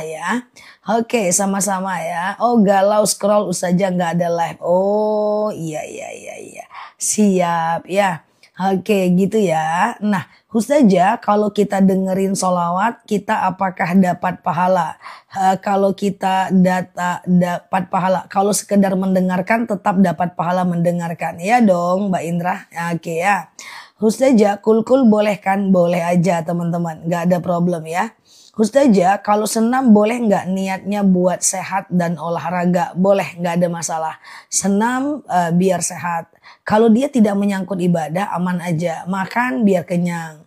ya. Oke, sama-sama ya. Oh, galau scroll Ustazah nggak ada live. Oh, iya iya iya iya. Siap ya. Oke, gitu ya. Nah, Ustazah, kalau kita dengerin solawat, kita apakah dapat pahala? Kalau kita dapat pahala, kalau sekedar mendengarkan tetap dapat pahala mendengarkan. Ya dong, Mbak Indra. Oke ya. Ustazah, kul-kul boleh kan? Boleh aja teman-teman. Nggak ada problem ya. Ustazah, kalau senam boleh nggak niatnya buat sehat dan olahraga? Boleh, nggak ada masalah. Senam biar sehat. Kalau dia tidak menyangkut ibadah, aman aja. Makan biar kenyang.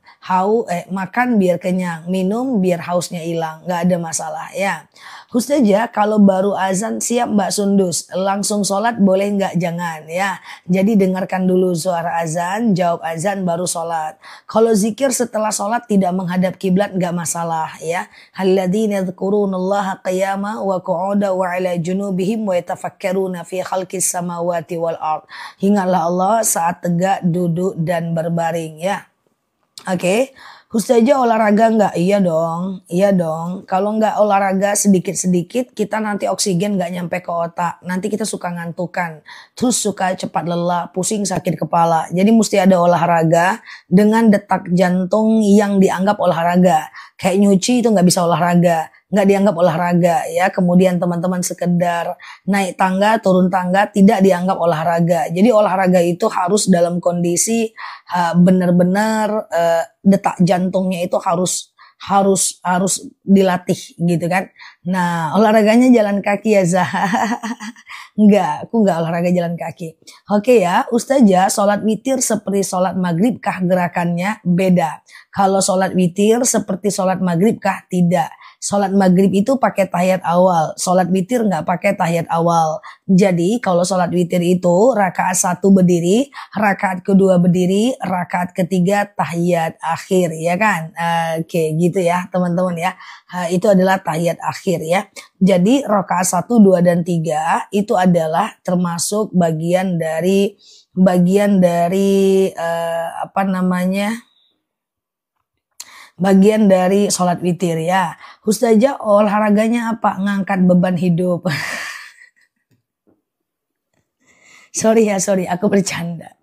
Makan biar kenyang. Minum biar hausnya hilang. Nggak ada masalah ya. Ustazah, kalau baru azan siap Mbak Sundus. Langsung sholat boleh nggak? Jangan ya. Jadi dengarkan dulu suara azan, jawab azan baru sholat. Kalau zikir setelah sholat tidak menghadap kiblat nggak masalah ya. Alladzina yadhkurunallaha qiyama wa qu'uda wa 'ala junubihim wa yatafakkaruna fi khalqis samawati wal ard. Ingatlah Allah saat tegak, duduk dan berbaring ya. Oke. Ustazah olahraga nggak? Iya dong, iya dong. Kalau nggak olahraga sedikit-sedikit, kita nanti oksigen nggak nyampe ke otak. Nanti kita suka ngantukan, terus suka cepat lelah, pusing, sakit kepala. Jadi mesti ada olahraga dengan detak jantung yang dianggap olahraga. Kayak nyuci itu nggak bisa olahraga, nggak dianggap olahraga ya. Kemudian teman-teman sekedar naik tangga, turun tangga tidak dianggap olahraga. Jadi olahraga itu harus dalam kondisi benar-benar detak jantungnya itu harus dilatih gitu kan. Nah, olahraganya jalan kaki ya Zah. Aku enggak olahraga jalan kaki. Oke ya, Ustazah, sholat witir seperti sholat maghrib kah gerakannya? Beda. Kalau sholat witir seperti sholat maghrib kah? Tidak. Sholat maghrib itu pakai tahiyat awal. Sholat witir nggak pakai tahiyat awal. Jadi kalau sholat witir itu rakaat 1 berdiri, rakaat kedua berdiri, rakaat ketiga tahiyat akhir ya kan. Oke gitu ya teman-teman ya. Itu adalah tahiyat akhir ya. Jadi rakaat 1, 2, dan 3 itu adalah termasuk bagian dari bagian dari sholat witir ya. Ustazah olahraganya apa? Ngangkat beban hidup. Sorry aku bercanda.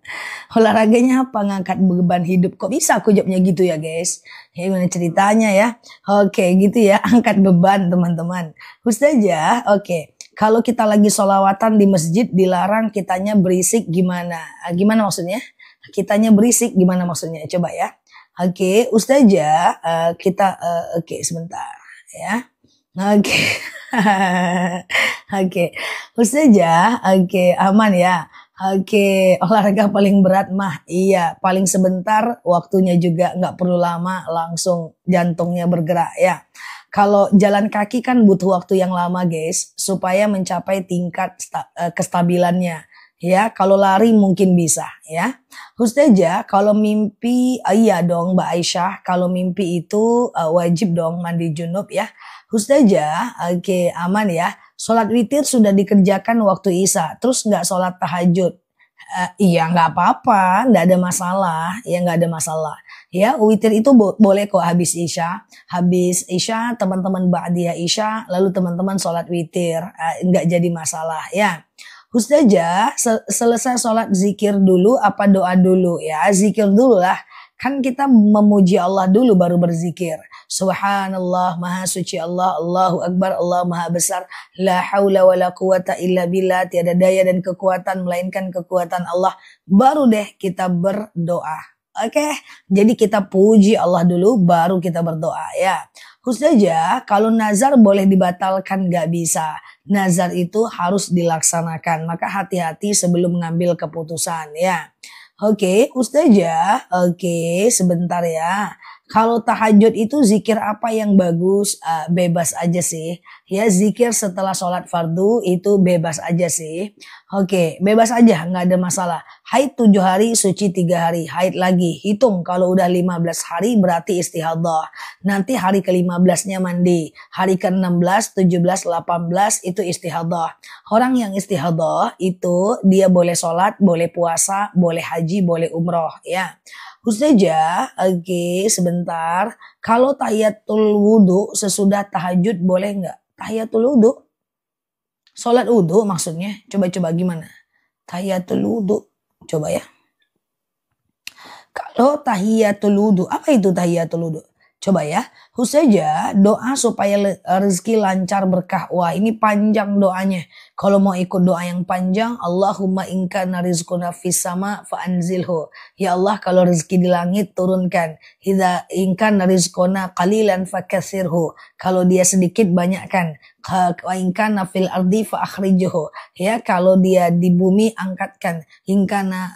Olahraganya apa? Ngangkat beban hidup. Kok bisa aku jawabnya gitu ya guys? Ya gimana ceritanya ya? Oke gitu ya, angkat beban teman-teman. Ustazah, oke. Kalau kita lagi sholawatan di masjid dilarang kitanya berisik gimana? Gimana maksudnya? Kitanya berisik gimana maksudnya? Coba ya. Oke, Ustazah, oke sebentar ya. Oke. Oke. Ustazah, oke aman ya. Oke, olahraga paling berat mah iya, paling sebentar, waktunya juga nggak perlu lama, langsung jantungnya bergerak ya. Kalau jalan kaki kan butuh waktu yang lama guys, supaya mencapai tingkat kestabilannya. Ya, kalau lari mungkin bisa ya. Ustazah, kalau mimpi, iya dong Mbak Aisyah, kalau mimpi itu wajib dong mandi junub ya. Ustazah, oke aman ya. Sholat witir sudah dikerjakan waktu Isya, terus nggak sholat tahajud. Iya nggak apa-apa, nggak ada masalah, ya nggak ada masalah. Ya witir itu boleh kok habis Isya teman-teman ba'diyah Isya, lalu teman-teman sholat witir, nggak jadi masalah ya. Ustazah, selesai sholat zikir dulu apa doa dulu ya? Zikir dulu lah. Kan kita memuji Allah dulu baru berzikir. Subhanallah, maha suci Allah, Allahu Akbar, Allah maha besar. La haula wa la quwata illa billah. Tiada daya dan kekuatan melainkan kekuatan Allah. Baru deh kita berdoa. Oke, jadi kita puji Allah dulu baru kita berdoa ya. Ustazah, kalau nazar boleh dibatalkan? Gak bisa. Nazar itu harus dilaksanakan. Maka hati-hati sebelum mengambil keputusan ya. Oke, Ustazah. Oke, sebentar ya. Kalau tahajud itu zikir apa yang bagus? Bebas aja sih. Ya zikir setelah sholat fardu itu bebas aja sih. Oke, bebas aja, nggak ada masalah. Haid 7 hari, suci 3 hari. Haid lagi, hitung kalau udah 15 hari berarti istihadah. Nanti hari ke-15-nya mandi. Hari ke-16, 17, 18 itu istihadah. Orang yang istihadah itu dia boleh sholat, boleh puasa, boleh haji, boleh umroh ya. Ustazah, oke, sebentar. Kalau tahiyatul wudhu sesudah tahajud boleh nggak? Tahiyatul wudhu? Sholat wudhu maksudnya? Coba-coba gimana? Tahiyatul wudhu. Coba ya. Kalau tahiyatul wudhu, apa itu tahiyatul wudhu? Coba ya, Ustazah doa supaya rezeki lancar berkah. Wah ini panjang doanya. Kalau mau ikut doa yang panjang, Allahumma inka narizquna fis sama fa'anzilhu. Ya Allah kalau rezeki di langit turunkan. Idza inka narizquna qalilan fakatsirhu. Kalau dia sedikit banyakkan. Wa inka nafil ardi fa akhrijuhu. Ya kalau dia di bumi angkatkan. Inkana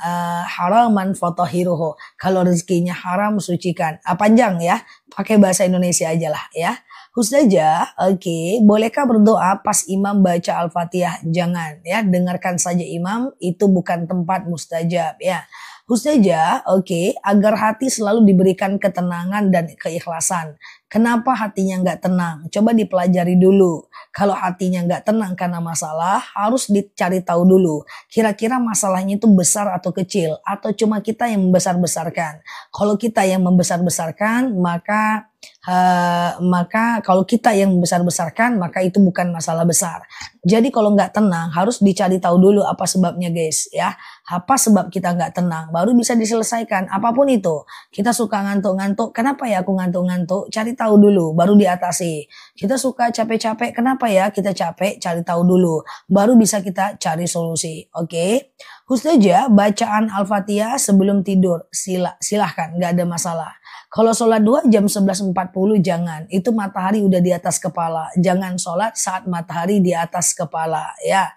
haraman fatahiruhu. Kalau rezekinya haram sucikan. Panjang ya. Pakai bahasa Indonesia aja lah ya. Ustazah, oke, bolehkah berdoa pas imam baca Al-Fatihah? Jangan ya, dengarkan saja imam, itu bukan tempat mustajab ya. Ustazah, oke, agar hati selalu diberikan ketenangan dan keikhlasan. Kenapa hatinya nggak tenang? Coba dipelajari dulu. Kalau hatinya nggak tenang karena masalah, harus dicari tahu dulu. Kira-kira masalahnya itu besar atau kecil? Atau cuma kita yang membesar-besarkan? Kalau kita yang membesar-besarkan, maka kalau kita yang membesar-besarkan, maka itu bukan masalah besar. Jadi kalau nggak tenang, harus dicari tahu dulu apa sebabnya guys ya. Apa sebab kita nggak tenang? Baru bisa diselesaikan. Apapun itu. Kita suka ngantuk-ngantuk. Kenapa ya aku ngantuk-ngantuk? Cari tahu dulu, baru diatasi. Kita suka capek-capek, kenapa ya kita capek? Cari tahu dulu, baru bisa kita cari solusi. Oke, Ustazah, bacaan Al-Fatihah sebelum tidur, silahkan, nggak ada masalah. Kalau sholat 2 jam 11.40 jangan, itu matahari udah di atas kepala. Jangan sholat saat matahari di atas kepala ya.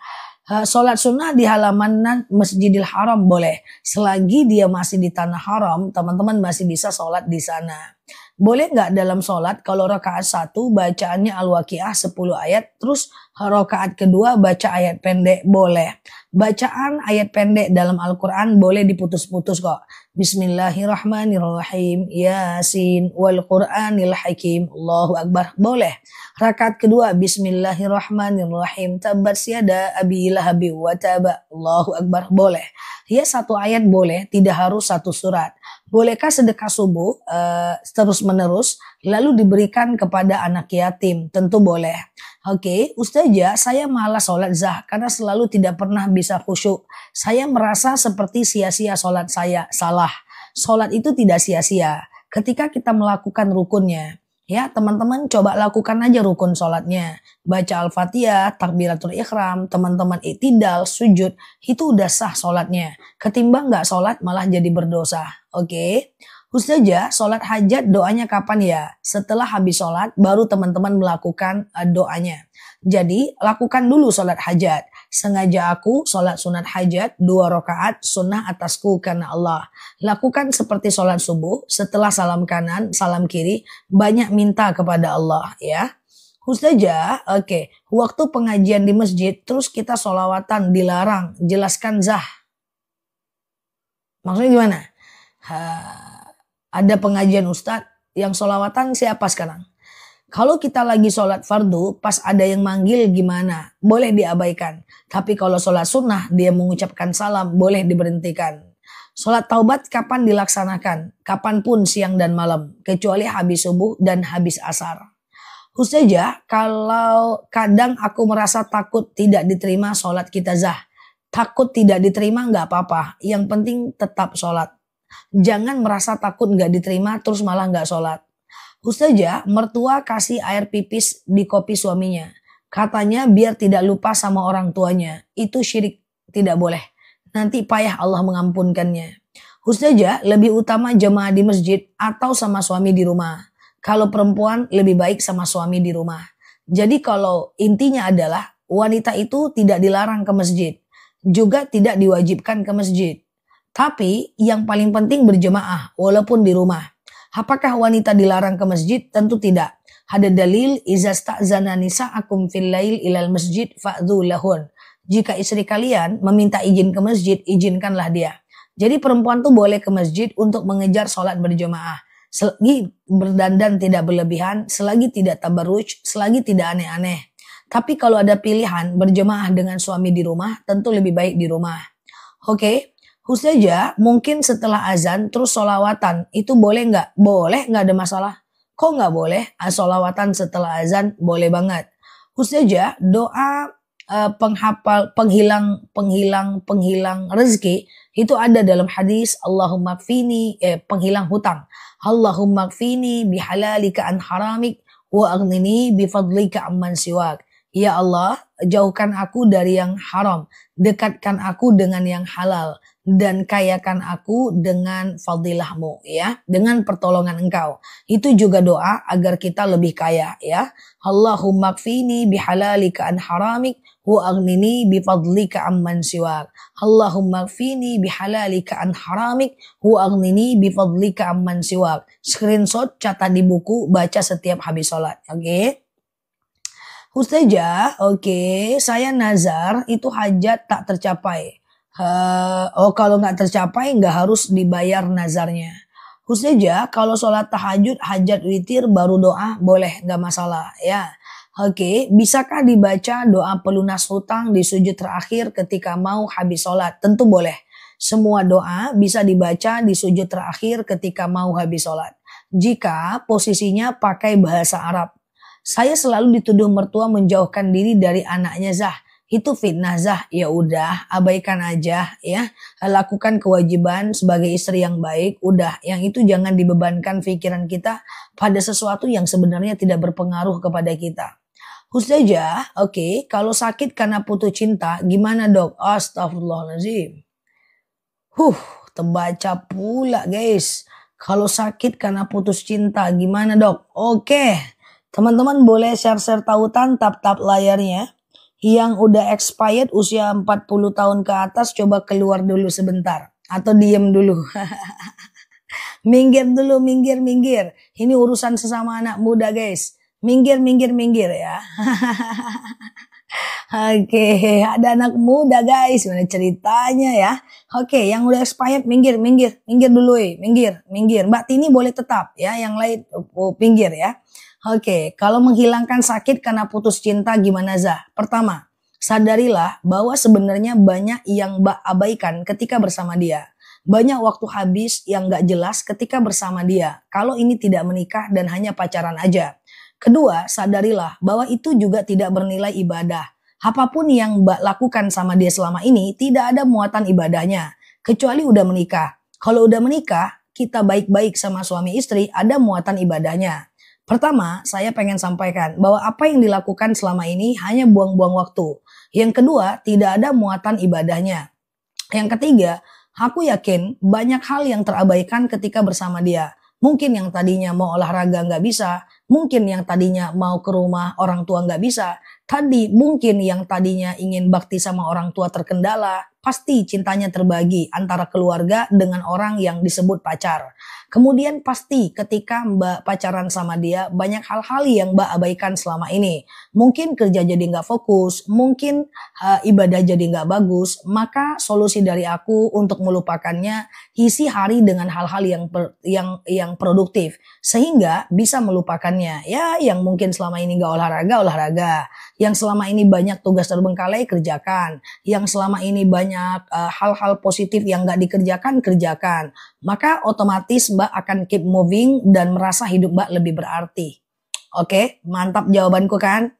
Sholat sunnah di halaman Masjidil Haram boleh. Selagi dia masih di tanah haram, teman-teman masih bisa sholat di sana. Boleh nggak dalam sholat kalau rakaat 1 bacaannya Al-Waqiah 10 ayat, terus rakaat kedua baca ayat pendek? Boleh. Bacaan ayat pendek dalam Al-Quran boleh diputus-putus kok. Bismillahirrahmanirrahim. Yasin wal Qur'anil hakim. Allahu Akbar. Boleh. Rakaat kedua Bismillahirrahmanirrahim. Tabbat yada abi lahabi wa taba. Allahu Akbar. Boleh. Ya 1 ayat boleh, tidak harus 1 surat. Bolehkah sedekah subuh terus menerus lalu diberikan kepada anak yatim? Tentu boleh. Oke, Ustazah, saya malas sholat zah karena selalu tidak pernah bisa khusyuk. Saya merasa seperti sia-sia sholat saya. Salah. Sholat itu tidak sia-sia ketika kita melakukan rukunnya. Ya, teman-teman coba lakukan aja rukun sholatnya. Baca Al-Fatihah, takbiratul ikhram, teman-teman iktidal, sujud, itu udah sah sholatnya. Ketimbang nggak sholat malah jadi berdosa. Oke. Ustazah, sholat hajat doanya kapan ya? Setelah habis sholat baru teman-teman melakukan doanya. Jadi lakukan dulu sholat hajat. Sengaja aku sholat sunat hajat 2 rakaat sunnah atasku karena Allah. Lakukan seperti sholat subuh, setelah salam kanan, salam kiri, banyak minta kepada Allah ya. Ustazah, oke, waktu pengajian di masjid terus kita sholawatan dilarang, jelaskan zah. Maksudnya gimana? Ada pengajian ustadz yang sholawatan siapa sekarang? Kalau kita lagi sholat fardu, pas ada yang manggil gimana? Boleh diabaikan. Tapi kalau sholat sunnah, dia mengucapkan salam, boleh diberhentikan. Sholat taubat kapan dilaksanakan? Kapanpun siang dan malam, kecuali habis subuh dan habis asar. Ustazah, kalau kadang aku merasa takut tidak diterima sholat kita zah. Takut tidak diterima nggak apa-apa, yang penting tetap sholat. Jangan merasa takut nggak diterima terus malah nggak sholat. Ustazah, mertua kasih air pipis di kopi suaminya. Katanya biar tidak lupa sama orang tuanya. Itu syirik, tidak boleh. Nanti payah Allah mengampunkannya. Ustazah, lebih utama jemaah di masjid atau sama suami di rumah? Kalau perempuan lebih baik sama suami di rumah. Jadi kalau intinya adalah wanita itu tidak dilarang ke masjid. Juga tidak diwajibkan ke masjid. Tapi yang paling penting berjemaah walaupun di rumah. Apakah wanita dilarang ke masjid? Tentu tidak. Ada dalil izasta'zana nisa'akum fil lail ilal masjid fa'dhu lahun. Jika istri kalian meminta izin ke masjid, izinkanlah dia. Jadi perempuan tuh boleh ke masjid untuk mengejar sholat berjemaah. Selagi berdandan tidak berlebihan, selagi tidak tabarruj, selagi tidak aneh-aneh. Tapi kalau ada pilihan berjemaah dengan suami di rumah, tentu lebih baik di rumah. Oke. Ustazah, mungkin setelah azan terus solawatan, itu boleh nggak? Boleh, nggak ada masalah. Kok nggak boleh? Solawatan setelah azan boleh banget. Ustazah, doa penghilang rezeki itu ada dalam hadis Allahumma kfini penghilang hutang. Allahumma kfini bihalalika an haramik wa aghnini bifadlika amman siwak. Ya Allah, jauhkan aku dari yang haram, dekatkan aku dengan yang halal, dan kayakan aku dengan fadilahmu, ya, dengan pertolongan engkau. Itu juga doa agar kita lebih kaya, ya. Allahumma kfini bihalalika an haramik wa aghnini bifadlika amman siwak. Allahumma kfini bihalalika an haramik wa aghnini bifadlika amman siwak. Screenshot, catat di buku, baca setiap habis sholat, oke? Ustazah, oke, saya nazar itu hajat tak tercapai. Kalau nggak tercapai nggak harus dibayar nazarnya. Ustazah, kalau sholat tahajud, hajat witir baru doa boleh, nggak masalah ya. Oke, bisakah dibaca doa pelunas hutang di sujud terakhir ketika mau habis sholat? Tentu boleh. Semua doa bisa dibaca di sujud terakhir ketika mau habis sholat. Jika posisinya pakai bahasa Arab. Saya selalu dituduh mertua menjauhkan diri dari anaknya Zah. Itu fitnah Zah. Ya udah, abaikan aja ya. Lakukan kewajiban sebagai istri yang baik. Udah, yang itu jangan dibebankan pikiran kita pada sesuatu yang sebenarnya tidak berpengaruh kepada kita. Ustazah, oke, kalau sakit karena putus cinta, gimana dok? Astagfirullahaladzim. Terbaca pula guys. Kalau sakit karena putus cinta, gimana dok? Oke. Teman-teman boleh share-share tautan tap-tap layarnya. Yang udah expired usia 40 tahun ke atas coba keluar dulu sebentar. Atau diem dulu. Minggir dulu, minggir. Ini urusan sesama anak muda guys. Minggir ya. Oke, ada anak muda guys. Mana ceritanya ya. Oke, yang udah expired minggir dulu minggir. Mbak Tini boleh tetap ya, yang lain pinggir ya. Oke, kalau menghilangkan sakit karena putus cinta gimana Zah? Pertama, sadarilah bahwa sebenarnya banyak yang Mbak abaikan ketika bersama dia. Banyak waktu habis yang gak jelas ketika bersama dia. Kalau ini tidak menikah dan hanya pacaran aja. Kedua, sadarilah bahwa itu juga tidak bernilai ibadah. Apapun yang Mbak lakukan sama dia selama ini tidak ada muatan ibadahnya. Kecuali udah menikah. Kalau udah menikah, kita baik-baik sama suami istri ada muatan ibadahnya. Pertama, saya pengen sampaikan bahwa apa yang dilakukan selama ini hanya buang-buang waktu. Yang kedua, tidak ada muatan ibadahnya. Yang ketiga, aku yakin banyak hal yang terabaikan ketika bersama dia. Mungkin yang tadinya mau olahraga nggak bisa, mungkin yang tadinya mau ke rumah orang tua nggak bisa, mungkin yang tadinya ingin bakti sama orang tua terkendala, pasti cintanya terbagi antara keluarga dengan orang yang disebut pacar. Kemudian pasti ketika Mbak pacaran sama dia banyak hal-hal yang Mbak abaikan selama ini. Mungkin kerja jadi nggak fokus, mungkin ibadah jadi nggak bagus. Maka solusi dari aku untuk melupakannya, isi hari dengan hal-hal yang produktif sehingga bisa melupakannya. Ya, yang mungkin selama ini nggak olahraga. Yang selama ini banyak tugas terbengkalai kerjakan. Yang selama ini banyak hal-hal positif yang nggak kerjakan. Maka otomatis Mbak akan keep moving dan merasa hidup Mbak lebih berarti. Oke, mantap jawabanku kan?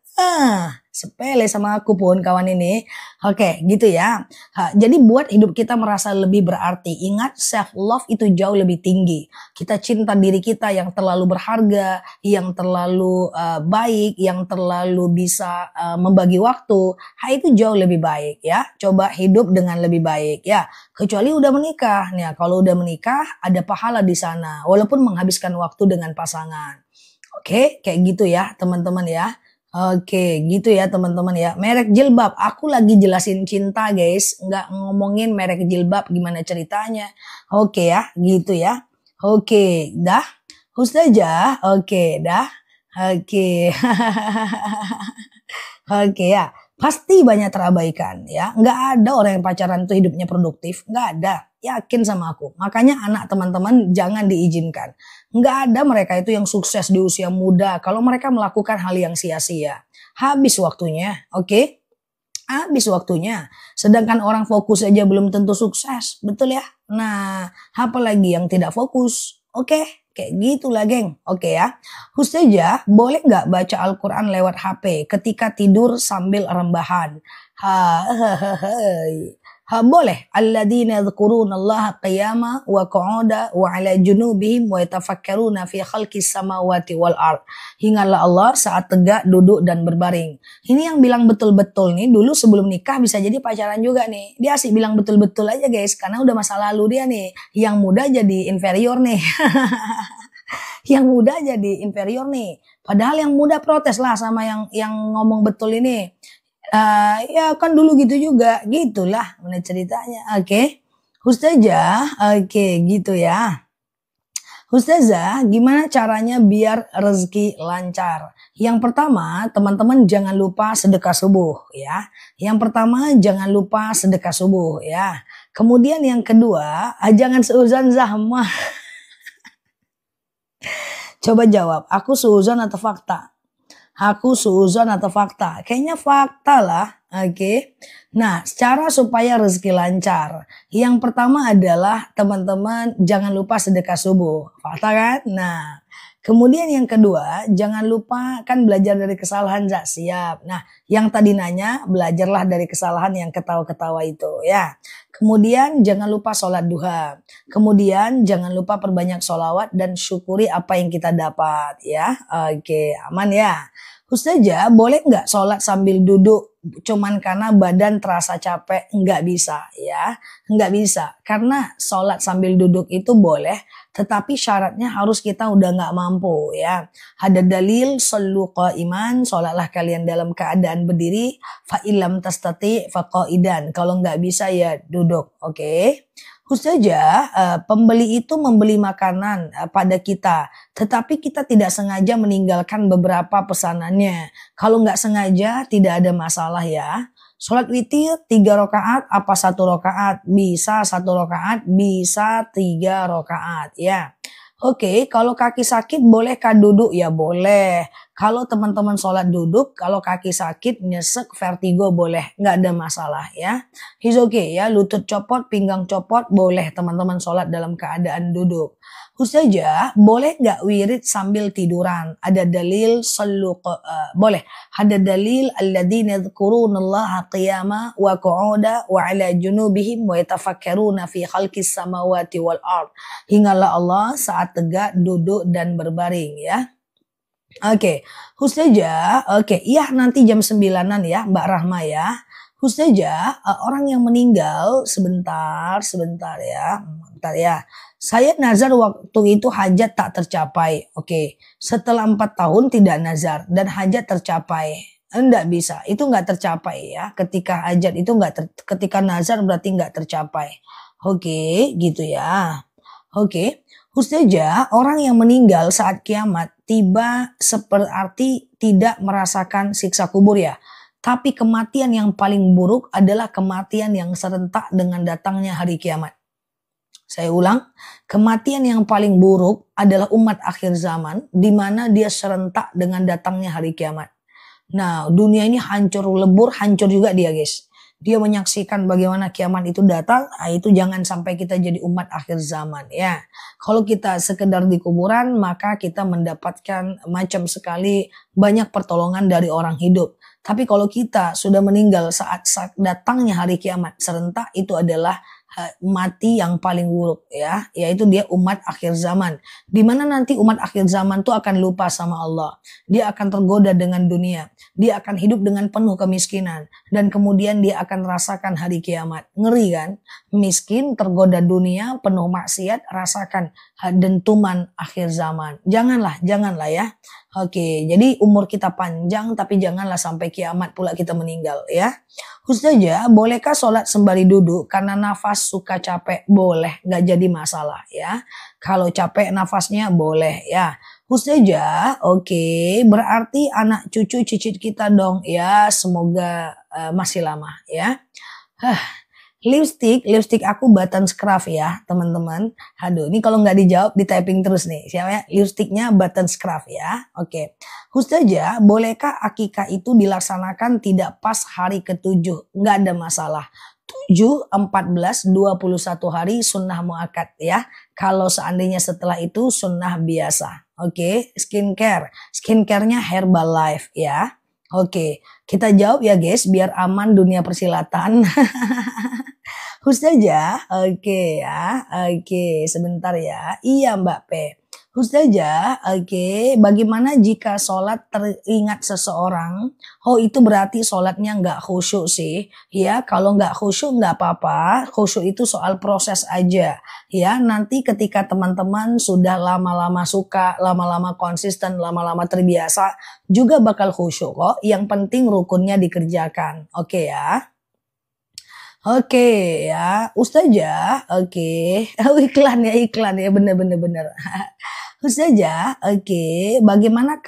Sepele sama aku pun kawan ini. Oke, gitu ya. Jadi buat hidup kita merasa lebih berarti. Ingat, self love itu jauh lebih tinggi. Kita cinta diri kita yang terlalu berharga, yang terlalu baik, yang terlalu bisa membagi waktu. Itu jauh lebih baik ya. Coba hidup dengan lebih baik ya. Kecuali udah menikah. Nah, kalau udah menikah ada pahala di sana walaupun menghabiskan waktu dengan pasangan. Oke, kayak gitu ya, teman-teman ya. Oke, gitu ya teman-teman ya. Merek jilbab, aku lagi jelasin cinta guys, nggak ngomongin merek jilbab gimana ceritanya. Oke ya, gitu ya. Oke, dah. Ustazah, oke, dah. Oke. Oke ya, pasti banyak terabaikan ya. Nggak ada orang yang pacaran itu hidupnya produktif, nggak ada. Yakin sama aku. Makanya anak teman-teman jangan diizinkan. Nggak ada mereka itu yang sukses di usia muda kalau mereka melakukan hal yang sia-sia. Habis waktunya, oke? habis waktunya. Sedangkan orang fokus aja belum tentu sukses, betul ya? Nah, apalagi yang tidak fokus. Oke, kayak gitulah geng. Oke ya. Ustazah, boleh nggak baca Al-Quran lewat HP ketika tidur sambil rebahan? Boleh. Alladzina yadhkurunallaha qiyama wa qu'uda wa ala junubihim wa yatafakkaruna fi khalqis samawati wal ard. Ingatlah Allah saat tegak, duduk dan berbaring. Ini yang bilang betul-betul nih dulu sebelum nikah bisa jadi pacaran juga nih. Dia asik bilang betul-betul aja guys karena udah masa lalu dia nih. Yang muda jadi inferior nih. Yang muda jadi inferior nih. Padahal yang muda protes lah sama yang ngomong betul ini. Ya kan dulu gitu juga, gitulah mana ceritanya. Oke. Ustazah, oke gitu ya. Ustazah, gimana caranya biar rezeki lancar? Yang pertama, teman-teman jangan lupa sedekah subuh ya. Yang pertama, jangan lupa sedekah subuh ya. Kemudian yang kedua, jangan seuzon zahmah. Coba jawab, aku seuzon atau fakta? Aku suuzon atau fakta? Kayaknya fakta lah. Oke. Nah, cara supaya rezeki lancar. Yang pertama adalah teman-teman jangan lupa sedekah subuh. Fakta kan? Nah, kemudian yang kedua, jangan lupa kan belajar dari kesalahan. Siap. Nah, yang tadi nanya, belajarlah dari kesalahan yang ketawa-ketawa itu ya. Kemudian jangan lupa sholat duha. Kemudian jangan lupa perbanyak sholawat dan syukuri apa yang kita dapat ya. Oke, aman ya. Ustazah, boleh nggak sholat sambil duduk cuman karena badan terasa capek? Nggak bisa ya, nggak bisa. Karena sholat sambil duduk itu boleh, tetapi syaratnya harus kita udah nggak mampu ya. Ada dalil, shollu qa'iman, sholatlah kalian dalam keadaan berdiri, fa illam tastati fa qa'idan. Kalau nggak bisa ya duduk, oke? Ustazah, pembeli itu membeli makanan pada kita, tetapi kita tidak sengaja meninggalkan beberapa pesanannya. Kalau nggak sengaja tidak ada masalah ya. Sholat witir 3 rakaat apa 1 rakaat? Bisa 1 rakaat, bisa 3 rakaat ya. Oke, kalau kaki sakit bolehkah duduk? Ya boleh. Kalau teman-teman sholat duduk, kalau kaki sakit, nyesek, vertigo boleh. Nggak ada masalah ya. It's okay ya, lutut copot, pinggang copot, boleh teman-teman sholat dalam keadaan duduk. Ustazah, boleh nggak wirid sambil tiduran? Ada dalil, boleh. Ada dalil, alladzina yadhkurunallaha qiyama wa qu'uda wa ala junubihim wa yatafakkaruna fi khalqis samawati wal ard. Ingatlah Allah saat tegak, duduk dan berbaring ya. Oke, Ustazah, oke, iya nanti jam 9-an ya Mbak Rahma ya. Ustazah, orang yang meninggal sebentar ya, bentar ya. Saya nazar waktu itu hajat tak tercapai. Oke, setelah 4 tahun tidak nazar dan hajat tercapai. Enggak bisa, itu enggak tercapai ya. Ketika hajat itu ketika nazar berarti enggak tercapai. Oke, gitu ya. Oke. Ustazah, orang yang meninggal saat kiamat tiba seperti tidak merasakan siksa kubur ya. Tapi kematian yang paling buruk adalah kematian yang serentak dengan datangnya hari kiamat. Saya ulang, kematian yang paling buruk adalah umat akhir zaman di mana dia serentak dengan datangnya hari kiamat. Nah, dunia ini hancur lebur, hancur juga dia guys. Dia menyaksikan bagaimana kiamat itu datang, itu jangan sampai kita jadi umat akhir zaman ya. Kalau kita sekedar di kuburan, maka kita mendapatkan macam sekali banyak pertolongan dari orang hidup. Tapi kalau kita sudah meninggal saat datangnya hari kiamat serentak, itu adalah mati yang paling buruk ya, yaitu dia umat akhir zaman. Dimana nanti umat akhir zaman tuh akan lupa sama Allah. Dia akan tergoda dengan dunia. Dia akan hidup dengan penuh kemiskinan. Dan kemudian dia akan rasakan hari kiamat. Ngeri kan? Miskin, tergoda dunia, penuh maksiat, rasakan dentuman akhir zaman. Janganlah ya. Oke, jadi umur kita panjang tapi janganlah sampai kiamat pula kita meninggal ya. Ustazah, bolehkah sholat sembari duduk karena nafas suka capek? Boleh, nggak jadi masalah ya. Kalau capek nafasnya boleh ya. Ustazah, oke, berarti anak cucu cicit kita dong ya. Semoga masih lama ya. Lipstick aku Button Scruff ya teman-teman. Aduh, ini kalau nggak dijawab di typing terus nih. Siapa ya? Lipsticknya Button Scruff ya. Oke. Ustazah, bolehkah akikah itu dilaksanakan tidak pas hari ke-7? Nggak ada masalah. 7, 14, 21 hari sunnah muakkad ya. Kalau seandainya setelah itu sunnah biasa. Oke, skincare. Skincare-nya Herbalife ya. Oke, kita jawab ya guys biar aman dunia persilatan. Ustazah, oke ya. Oke, sebentar ya. Iya Mbak P. Ustazah, oke, bagaimana jika sholat teringat seseorang? Oh, itu berarti sholatnya nggak khusyuk sih. Ya, kalau nggak khusyuk nggak apa-apa. Khusyuk itu soal proses aja. Ya, nanti ketika teman-teman sudah lama-lama suka, lama-lama konsisten, lama-lama terbiasa, juga bakal khusyuk kok. Yang penting rukunnya dikerjakan. Oke ya. Oke ya, Ustazah, oke. Oh, iklan ya, bener. Ustazah, oke. Bagaimana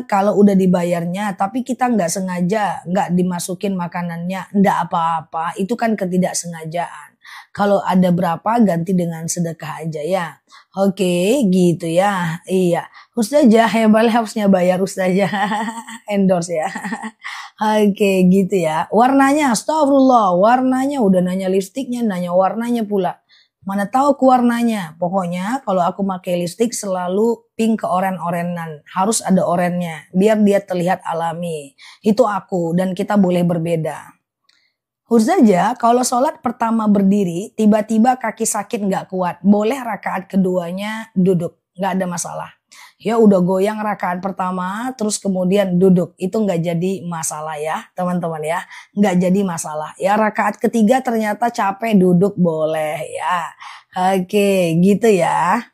kalau udah dibayarnya tapi kita nggak sengaja nggak dimasukin makanannya, nggak apa-apa. Itu kan ketidaksengajaan. Kalau ada berapa ganti dengan sedekah aja ya. Oke, gitu ya. Iya. Ustazah, hebat harusnya bayar Ustazah. Endorse ya. Oke, gitu ya. Warnanya, astagfirullah. Warnanya udah nanya lipstiknya, nanya warnanya pula. Mana tahu aku warnanya. Pokoknya kalau aku pakai lipstik selalu pink ke oren-orenan. Harus ada orennya biar dia terlihat alami. Itu aku dan kita boleh berbeda. Ustazah, kalau sholat pertama berdiri, tiba-tiba kaki sakit nggak kuat. Boleh rakaat keduanya duduk. Nggak ada masalah. Ya udah goyang rakaat pertama terus kemudian duduk. Itu nggak jadi masalah ya teman-teman ya. Nggak jadi masalah. Ya rakaat ketiga ternyata capek duduk boleh ya. Oke gitu ya.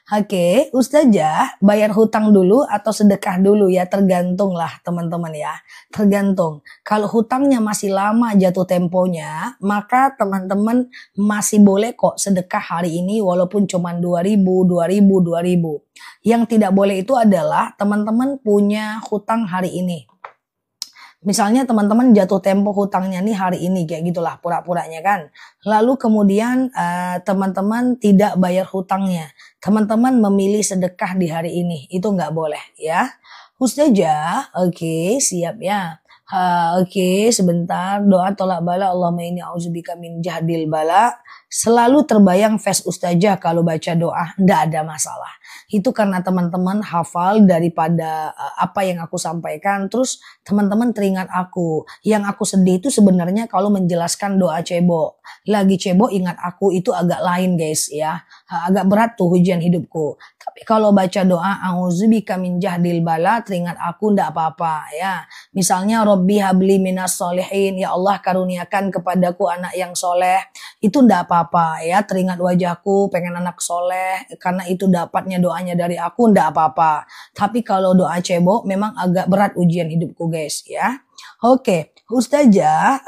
Oke, Ustazah bayar hutang dulu atau sedekah dulu ya, tergantung lah teman-teman ya. Tergantung. Kalau hutangnya masih lama jatuh temponya, maka teman-teman masih boleh kok sedekah hari ini walaupun cuma 2.000, 2.000, 2.000. Yang tidak boleh itu adalah teman-teman punya hutang hari ini. Misalnya teman-teman jatuh tempo hutangnya nih hari ini kayak gitulah pura-puranya kan. Lalu kemudian teman-teman tidak bayar hutangnya. Teman-teman memilih sedekah di hari ini. Itu nggak boleh ya. Ustazah, oke, siap ya. Oke, sebentar. Doa tolak bala. Allahumma inni a'udzubika min jahdil bala. Selalu terbayang face Ustazah kalau baca doa. Nggak ada masalah. Itu karena teman-teman hafal daripada apa yang aku sampaikan. Terus teman-teman teringat aku. Yang aku sedih itu sebenarnya kalau menjelaskan doa cebok. Lagi cebok ingat aku itu agak lain guys ya. Agak berat tuh ujian hidupku. Tapi kalau baca doa a'udzubika min jahdil bala teringat aku ndak apa-apa ya. Misalnya Robbi habli minas solihin, ya Allah karuniakan kepadaku anak yang soleh. Itu ndak apa-apa ya, teringat wajahku pengen anak soleh karena itu dapatnya doanya dari aku ndak apa-apa. Tapi kalau doa cebok memang agak berat ujian hidupku guys ya. Oke, Ustazah,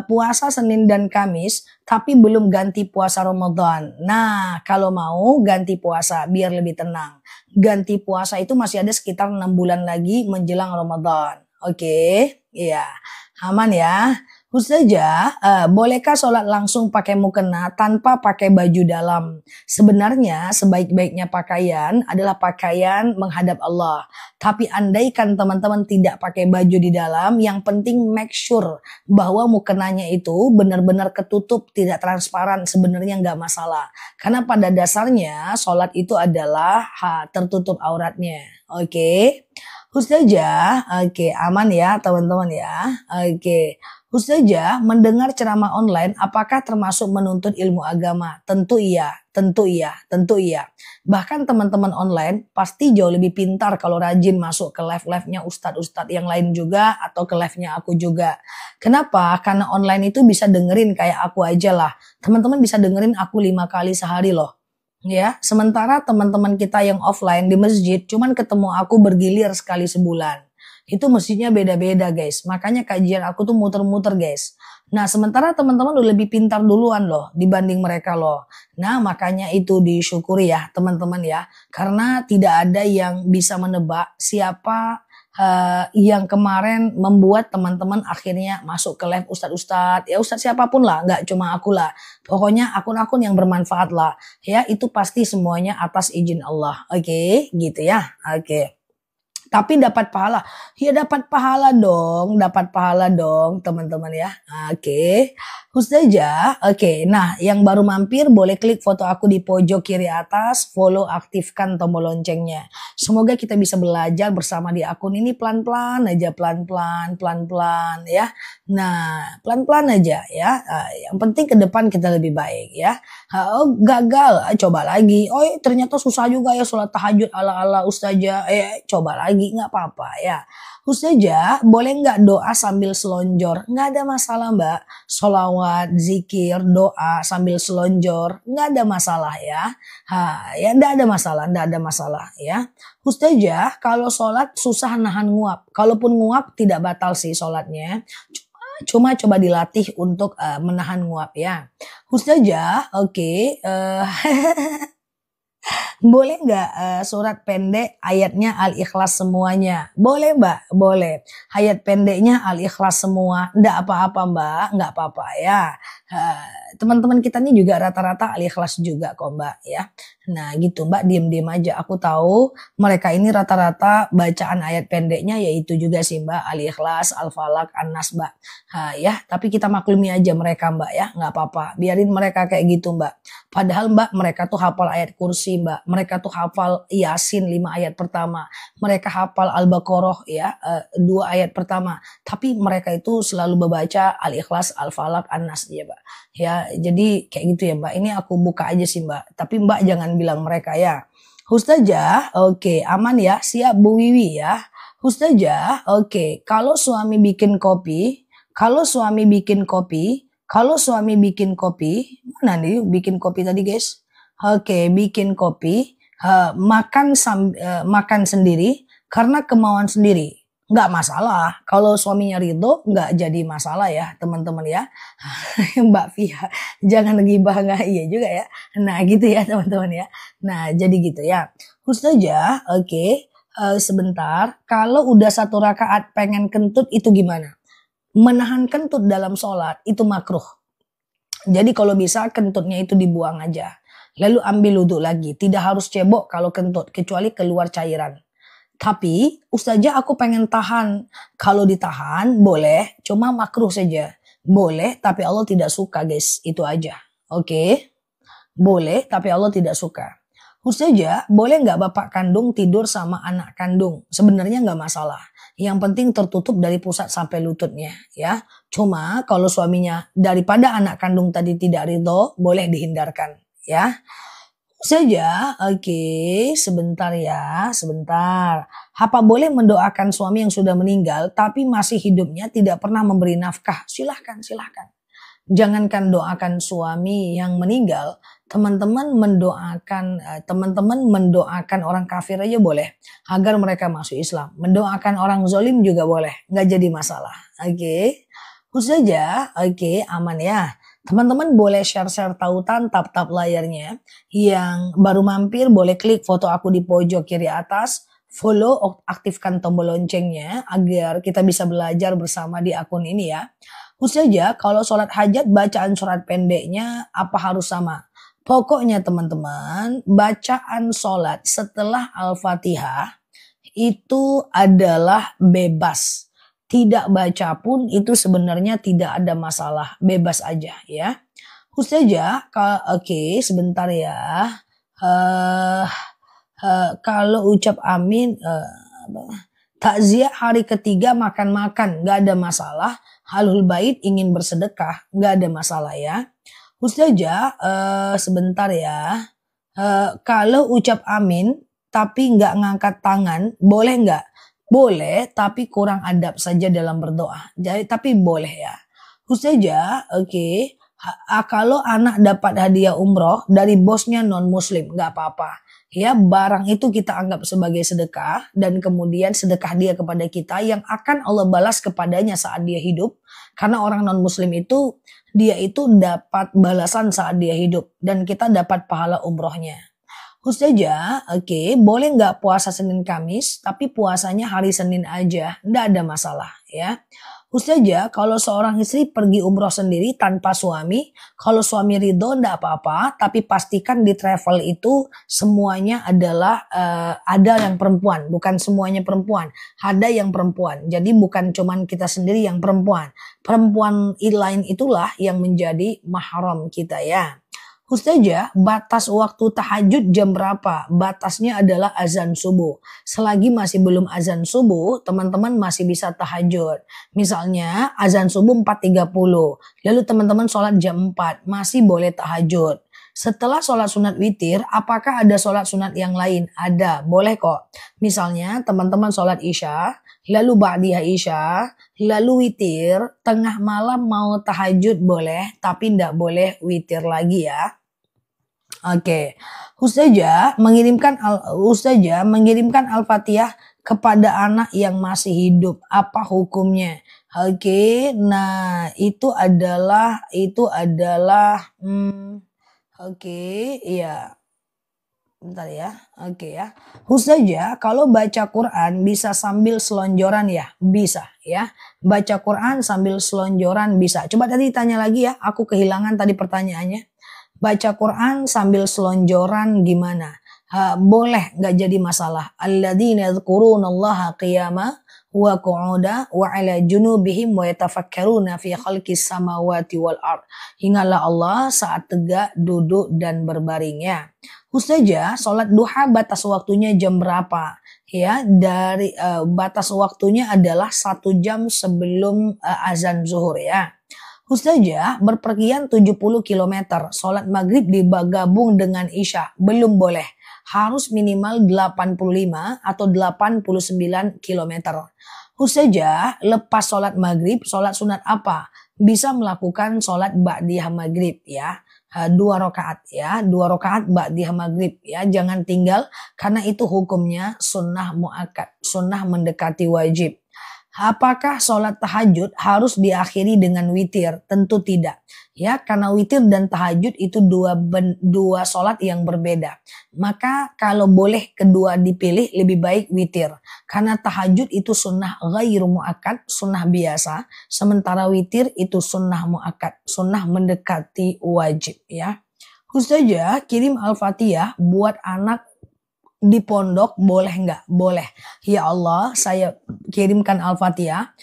puasa Senin dan Kamis tapi belum ganti puasa Ramadan. Nah, kalau mau ganti puasa biar lebih tenang. Ganti puasa itu masih ada sekitar 6 bulan lagi menjelang Ramadan. Oke, iya. Aman ya. Ustazah, bolehkah sholat langsung pakai mukena tanpa pakai baju dalam? Sebenarnya sebaik-baiknya pakaian adalah pakaian menghadap Allah. Tapi andaikan teman-teman tidak pakai baju di dalam, yang penting make sure bahwa mukenanya itu benar-benar ketutup, tidak transparan, sebenarnya nggak masalah. Karena pada dasarnya sholat itu adalah tertutup auratnya. Oke. Ustazah, oke, aman ya teman-teman ya. Oke. Ustazah, mendengar ceramah online apakah termasuk menuntut ilmu agama? Tentu iya. Bahkan teman-teman online pasti jauh lebih pintar kalau rajin masuk ke live-live-nya ustadz-ustadz yang lain juga atau ke live-nya aku juga. Kenapa? Karena online itu bisa dengerin kayak aku aja lah. Teman-teman bisa dengerin aku 5 kali sehari loh. Ya, sementara teman-teman kita yang offline di masjid cuman ketemu aku bergilir sekali sebulan. Itu mestinya beda-beda guys. Makanya kajian aku tuh muter-muter guys. Nah sementara teman-teman udah lebih pintar duluan loh dibanding mereka loh. Nah makanya itu disyukuri ya teman-teman ya. Karena tidak ada yang bisa menebak siapa yang kemarin membuat teman-teman akhirnya masuk ke live ustadz-ustadz, ya ustadz siapapun lah, nggak cuma aku lah. Pokoknya akun-akun yang bermanfaat lah, ya itu pasti semuanya atas izin Allah. Oke, gitu ya. Oke. Tapi dapat pahala. Ya dapat pahala dong teman-teman ya. Oke. Ustazah, oke. Nah, yang baru mampir boleh klik foto aku di pojok kiri atas, follow, aktifkan tombol loncengnya. Semoga kita bisa belajar bersama di akun ini pelan-pelan aja, pelan-pelan ya. Nah, pelan-pelan aja ya. Yang penting ke depan kita lebih baik ya. Oh, gagal, coba lagi. Oh, ternyata susah juga ya sholat tahajud ala-ala Ustazah. Coba lagi, nggak apa-apa ya. Ustazah, boleh nggak doa sambil selonjor? Nggak ada masalah mbak. Sholawat, zikir, doa sambil selonjor. Nggak ada masalah ya. Ya nggak ada masalah ya. Ustazah, kalau sholat susah nahan nguap. Kalaupun nguap tidak batal sih sholatnya. Cuma coba dilatih untuk menahan nguap ya. Ustazah, oke. Boleh nggak surat pendek ayatnya Al-Ikhlas semuanya? Boleh mbak, boleh. Ayat pendeknya Al-Ikhlas semua. Nggak apa-apa mbak, nggak apa-apa ya. Teman-teman kita ini juga rata-rata Al-Ikhlas juga kok mbak ya. Nah gitu mbak, diem-diem aja. Aku tahu mereka ini rata-rata bacaan ayat pendeknya yaitu juga sih mbak. Al-Ikhlas, Al-Falaq, An-Nas mbak. Ya, tapi kita maklumi aja mereka mbak ya. Nggak apa-apa, biarin mereka kayak gitu mbak. Padahal mbak mereka tuh hafal ayat kursi mbak. Mereka tuh hafal Yasin 5 ayat pertama. Mereka hafal Al-Baqarah ya 2 ayat pertama. Tapi mereka itu selalu membaca Al-Ikhlas, Al-Falaq, An-Nas ya mbak. Ya jadi kayak gitu ya mbak. Ini aku buka aja sih mbak. Tapi mbak jangan bilang mereka ya. Ustazah, oke, aman ya. Siap Bu Wiwi ya. Ustazah, oke. Kalau suami bikin kopi, kalau suami bikin kopi, mana nih bikin kopi tadi guys? Oke, bikin kopi, makan sendiri karena kemauan sendiri. Nggak masalah. Kalau suaminya ridho, nggak jadi masalah ya teman-teman ya. Mbak Fia, jangan gibah nggak iya juga ya. Nah gitu ya teman-teman ya. Nah jadi gitu ya. Ustazah, oke. Sebentar, kalau udah 1 rakaat pengen kentut itu gimana? Menahan kentut dalam sholat itu makruh. Jadi kalau bisa kentutnya itu dibuang aja. Lalu ambil wudhu lagi. Tidak harus cebok kalau kentut, kecuali keluar cairan. Tapi Ustazah aku pengen tahan. Kalau ditahan boleh, cuma makruh saja. Boleh tapi Allah tidak suka guys, itu aja. Oke? Boleh tapi Allah tidak suka. Ustazah boleh nggak bapak kandung tidur sama anak kandung? Sebenarnya nggak masalah. Yang penting tertutup dari pusat sampai lututnya ya. Cuma kalau suaminya daripada anak kandung tadi tidak ridho, boleh dihindarkan ya. Saja, oke, sebentar ya, sebentar. Apa boleh mendoakan suami yang sudah meninggal tapi masih hidupnya tidak pernah memberi nafkah? Silahkan. Jangankan doakan suami yang meninggal, teman-teman mendoakan orang kafir aja boleh agar mereka masuk Islam. Mendoakan orang zalim juga boleh, nggak jadi masalah. Oke, Ustazah, oke, aman ya. Teman-teman boleh share-share tautan, tap-tap layarnya. Yang baru mampir boleh klik foto aku di pojok kiri atas. Follow, aktifkan tombol loncengnya agar kita bisa belajar bersama di akun ini ya. Ustazah, kalau sholat hajat bacaan surat pendeknya apa harus sama? Pokoknya teman-teman, bacaan sholat setelah Al-Fatihah itu adalah bebas. Tidak baca pun itu sebenarnya tidak ada masalah, bebas aja ya. Ustazah, oke, sebentar ya. Kalau ucap amin, takziah hari ketiga makan-makan, nggak ada masalah. Ahlul bait ingin bersedekah, nggak ada masalah ya. Ustazah, sebentar ya. Kalau ucap amin tapi nggak ngangkat tangan, boleh nggak? Boleh, tapi kurang adab saja dalam berdoa. Jadi, tapi boleh ya. Ustazah, oke. Kalau anak dapat hadiah umroh dari bosnya non-muslim, nggak apa-apa. Ya, barang itu kita anggap sebagai sedekah dan kemudian sedekah dia kepada kita yang akan Allah balas kepadanya saat dia hidup. Karena orang non-muslim itu, dia itu dapat balasan saat dia hidup dan kita dapat pahala umrohnya. Ustazah, oke, boleh nggak puasa Senin Kamis, tapi puasanya hari Senin aja, nggak ada masalah ya. Ustazah, kalau seorang istri pergi umroh sendiri tanpa suami, kalau suami ridho nggak apa-apa, tapi pastikan di travel itu semuanya adalah ada yang perempuan, bukan semuanya perempuan, ada yang perempuan. Jadi bukan cuman kita sendiri yang perempuan, perempuan lain itulah yang menjadi mahram kita ya. Ustazah, batas waktu tahajud jam berapa? Batasnya adalah azan subuh. Selagi masih belum azan subuh, teman-teman masih bisa tahajud. Misalnya azan subuh 4.30, lalu teman-teman sholat jam 4, masih boleh tahajud. Setelah sholat sunat witir, apakah ada sholat sunat yang lain? Ada, boleh kok. Misalnya teman-teman sholat isya, lalu ba'diyah isya, lalu witir, tengah malam mau tahajud boleh, tapi tidak boleh witir lagi ya. Oke, Ustazah mengirimkan Al-Fatihah kepada anak yang masih hidup. Apa hukumnya? Oke, nah oke, ya. Bentar ya. Oke ya. Ustazah, kalau baca Quran bisa sambil selonjoran ya? Bisa ya. Baca Quran sambil selonjoran bisa. Coba tadi tanya lagi ya. Aku kehilangan tadi pertanyaannya. Baca Quran sambil selonjoran gimana? Boleh, nggak jadi masalah. Alladzina yadhkurunallaha qiyama wa qu'uda wa ala junubihim wa yatafakkaruna fi khalqis samawati wal ard. Ingatlah Allah saat tegak, duduk dan berbaringnya. Ustazah, sholat duha batas waktunya jam berapa? Ya, dari batas waktunya adalah 1 jam sebelum azan zuhur ya. Ustazah, berpergian 70 km, sholat maghrib digabung dengan isya, belum boleh. Harus minimal 85 atau 89 km. Ustazah, lepas sholat maghrib, sholat sunat apa? Bisa melakukan sholat ba'diyah maghrib ya. 2 rakaat ya, 2 rakaat ba'diyah maghrib ya. Jangan tinggal karena itu hukumnya sunnah muakkad, sunnah mendekati wajib. Apakah sholat tahajud harus diakhiri dengan witir? Tentu tidak. Ya, karena witir dan tahajud itu dua sholat yang berbeda. Maka kalau boleh kedua dipilih lebih baik witir. Karena tahajud itu sunnah ghairu muakkad, sunnah biasa. Sementara witir itu sunnah muakkad, sunnah mendekati wajib ya. Ustazah, kirim Al-Fatihah buat anak di pondok boleh nggak? Boleh. Ya Allah, saya kirimkan Al-Fatihah.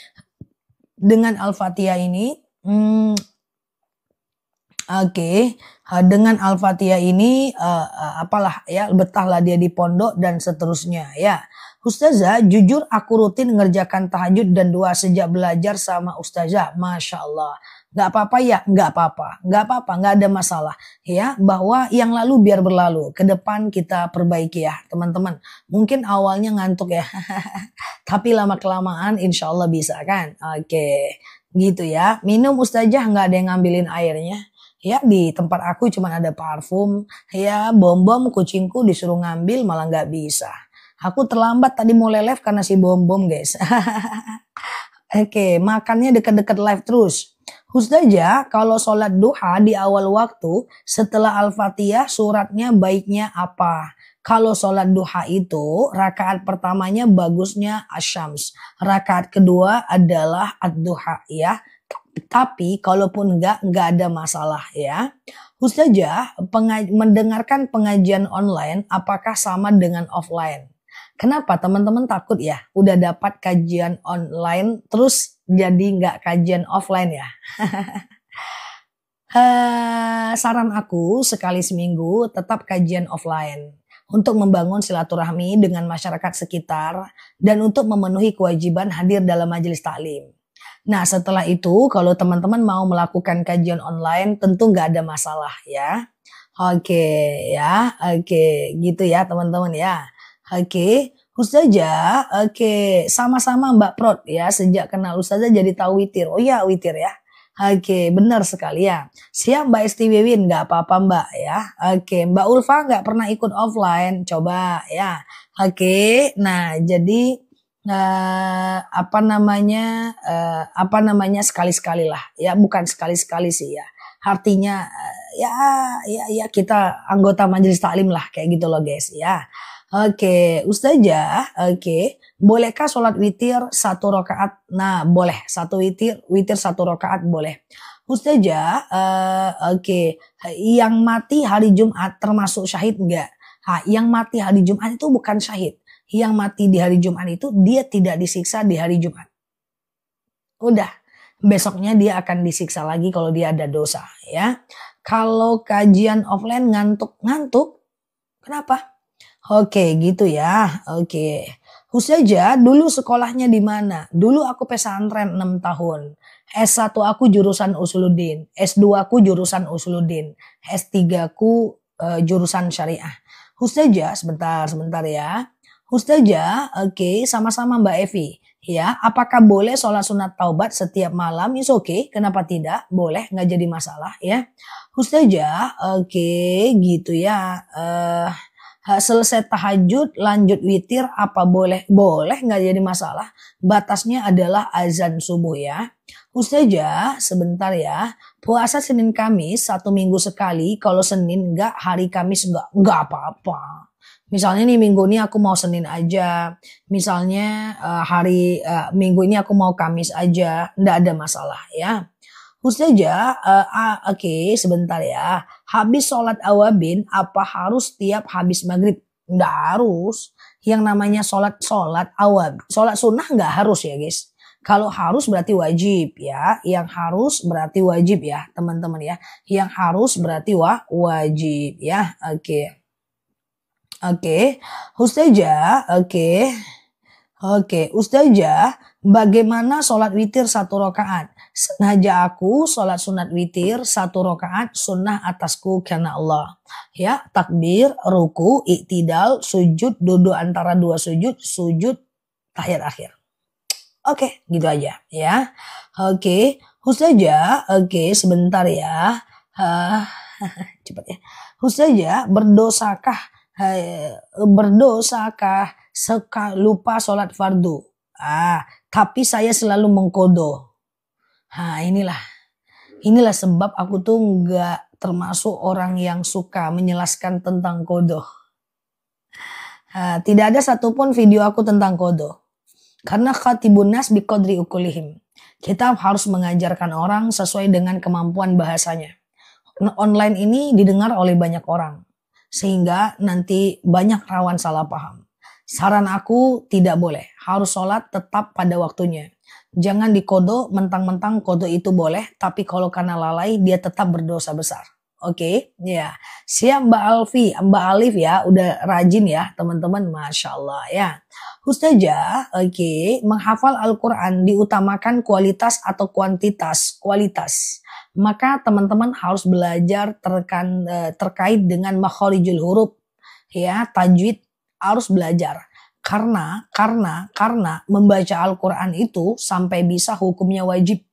Dengan Al-Fatihah ini, dengan Al-Fatihah ini, apalah ya, betahlah dia di pondok dan seterusnya ya. Ustazah, jujur aku rutin ngerjakan tahajud dan doa sejak belajar sama Ustazah. Masya Allah. Gak apa-apa ya, gak apa-apa, gak ada masalah ya, bahwa yang lalu biar berlalu, ke depan kita perbaiki ya teman-teman. Mungkin awalnya ngantuk ya, tapi lama kelamaan insya Allah bisa kan. Oke, gitu ya. Minum Ustazah nggak ada yang ngambilin airnya. Ya, di tempat aku cuma ada parfum ya, bom-bom kucingku disuruh ngambil malah nggak bisa. Aku terlambat tadi mulai live karena si bom-bom guys. Oke, makannya deket-deket live terus. Ustazah, kalau sholat duha di awal waktu setelah Al-Fatihah suratnya baiknya apa? Kalau sholat duha itu rakaat pertamanya bagusnya asyams. Rakaat kedua adalah ad-duha ya. Tapi kalaupun enggak ada masalah ya. Ustazah, mendengarkan pengajian online apakah sama dengan offline? Kenapa teman-teman takut ya? Udah dapat kajian online terus jadi nggak kajian offline ya? Saran aku sekali seminggu tetap kajian offline. Untuk membangun silaturahmi dengan masyarakat sekitar dan untuk memenuhi kewajiban hadir dalam majelis taklim. Nah setelah itu kalau teman-teman mau melakukan kajian online tentu nggak ada masalah ya. Oke, gitu ya teman-teman ya. Oke, Ustazah, sama-sama Mbak Prot ya, sejak kenal Ustazah jadi tahu witir. Oh ya witir ya. Oke, benar sekali ya. Siap Mbak Esti Wiwin, nggak apa-apa Mbak ya. Oke, Mbak Ulfa nggak pernah ikut offline, coba ya. Oke, nah jadi apa namanya sekali-sekali lah ya, bukan sekali-sekali sih ya. Artinya ya kita anggota majelis taklim lah kayak gitu loh guys ya. Oke, Ustazah, oke. Bolehkah sholat witir 1 rakaat? Nah, boleh. Witir 1 rakaat boleh. Ustazah, oke. Yang mati hari Jumat termasuk syahid enggak? Yang mati hari Jumat itu bukan syahid. Yang mati di hari Jumat itu dia tidak disiksa di hari Jumat. Udah, besoknya dia akan disiksa lagi kalau dia ada dosa ya. Kalau kajian offline ngantuk-ngantuk, kenapa? Oke, gitu ya. Oke. Ustazah, dulu sekolahnya di mana? Dulu aku pesantren 6 tahun. S1 aku jurusan Usuluddin, S2 aku jurusan Usuluddin, S3 aku jurusan syariah. Ustazah, sebentar ya. Ustazah, oke, sama-sama Mbak Evi. Ya, apakah boleh sholat sunat taubat setiap malam? Is oke, kenapa tidak? Boleh, nggak jadi masalah ya. Ustazah, oke, gitu ya. Selesai tahajud, lanjut witir, apa boleh? Boleh, nggak jadi masalah. Batasnya adalah azan subuh ya. Ustazah, sebentar ya. Puasa Senin Kamis 1 minggu sekali. Kalau Senin enggak, hari Kamis enggak apa-apa. Misalnya nih minggu ini aku mau Senin aja. Misalnya minggu ini aku mau Kamis aja. Nggak ada masalah ya. Ustazah, oke, sebentar ya. Habis sholat awabin, apa harus tiap habis maghrib? Nggak harus. Yang namanya sholat awab. Sholat sunnah nggak harus ya guys. Kalau harus berarti wajib ya. Yang harus berarti wajib ya teman-teman ya. Yang harus berarti wajib ya. Oke. Ustazah, oke, Ustazah, bagaimana sholat witir 1 rakaat? Sengaja aku sholat sunat witir 1 rakaat sunnah atasku karena Allah. Ya, takbir, ruku, iktidal, sujud, duduk antara 2 sujud, tahiyat akhir. Oke, gitu aja ya. Oke, Ustazah, oke, sebentar ya. Cepat ya. Ustazah, berdosakah lupa sholat fardu? Tapi saya selalu mengkodo. Inilah sebab aku tuh nggak termasuk orang yang suka menjelaskan tentang kodo. Tidak ada satupun video aku tentang kodo. Karena khatibun nas biqadri ukulihim. Kita harus mengajarkan orang sesuai dengan kemampuan bahasanya. Online ini didengar oleh banyak orang. Sehingga nanti banyak rawan salah paham. Saran aku tidak boleh. Harus sholat tetap pada waktunya. Jangan dikodo mentang-mentang kodo itu boleh. Tapi kalau karena lalai dia tetap berdosa besar. Oke, ya. Siap Mbak Alif ya. Udah rajin ya teman-teman. Masya Allah ya. Ustazah, menghafal Al-Quran diutamakan kualitas atau kuantitas? Kualitas. Maka teman-teman harus belajar terkait dengan makhorijul huruf ya, tajwid harus belajar karena membaca Al-Quran itu sampai bisa hukumnya wajib.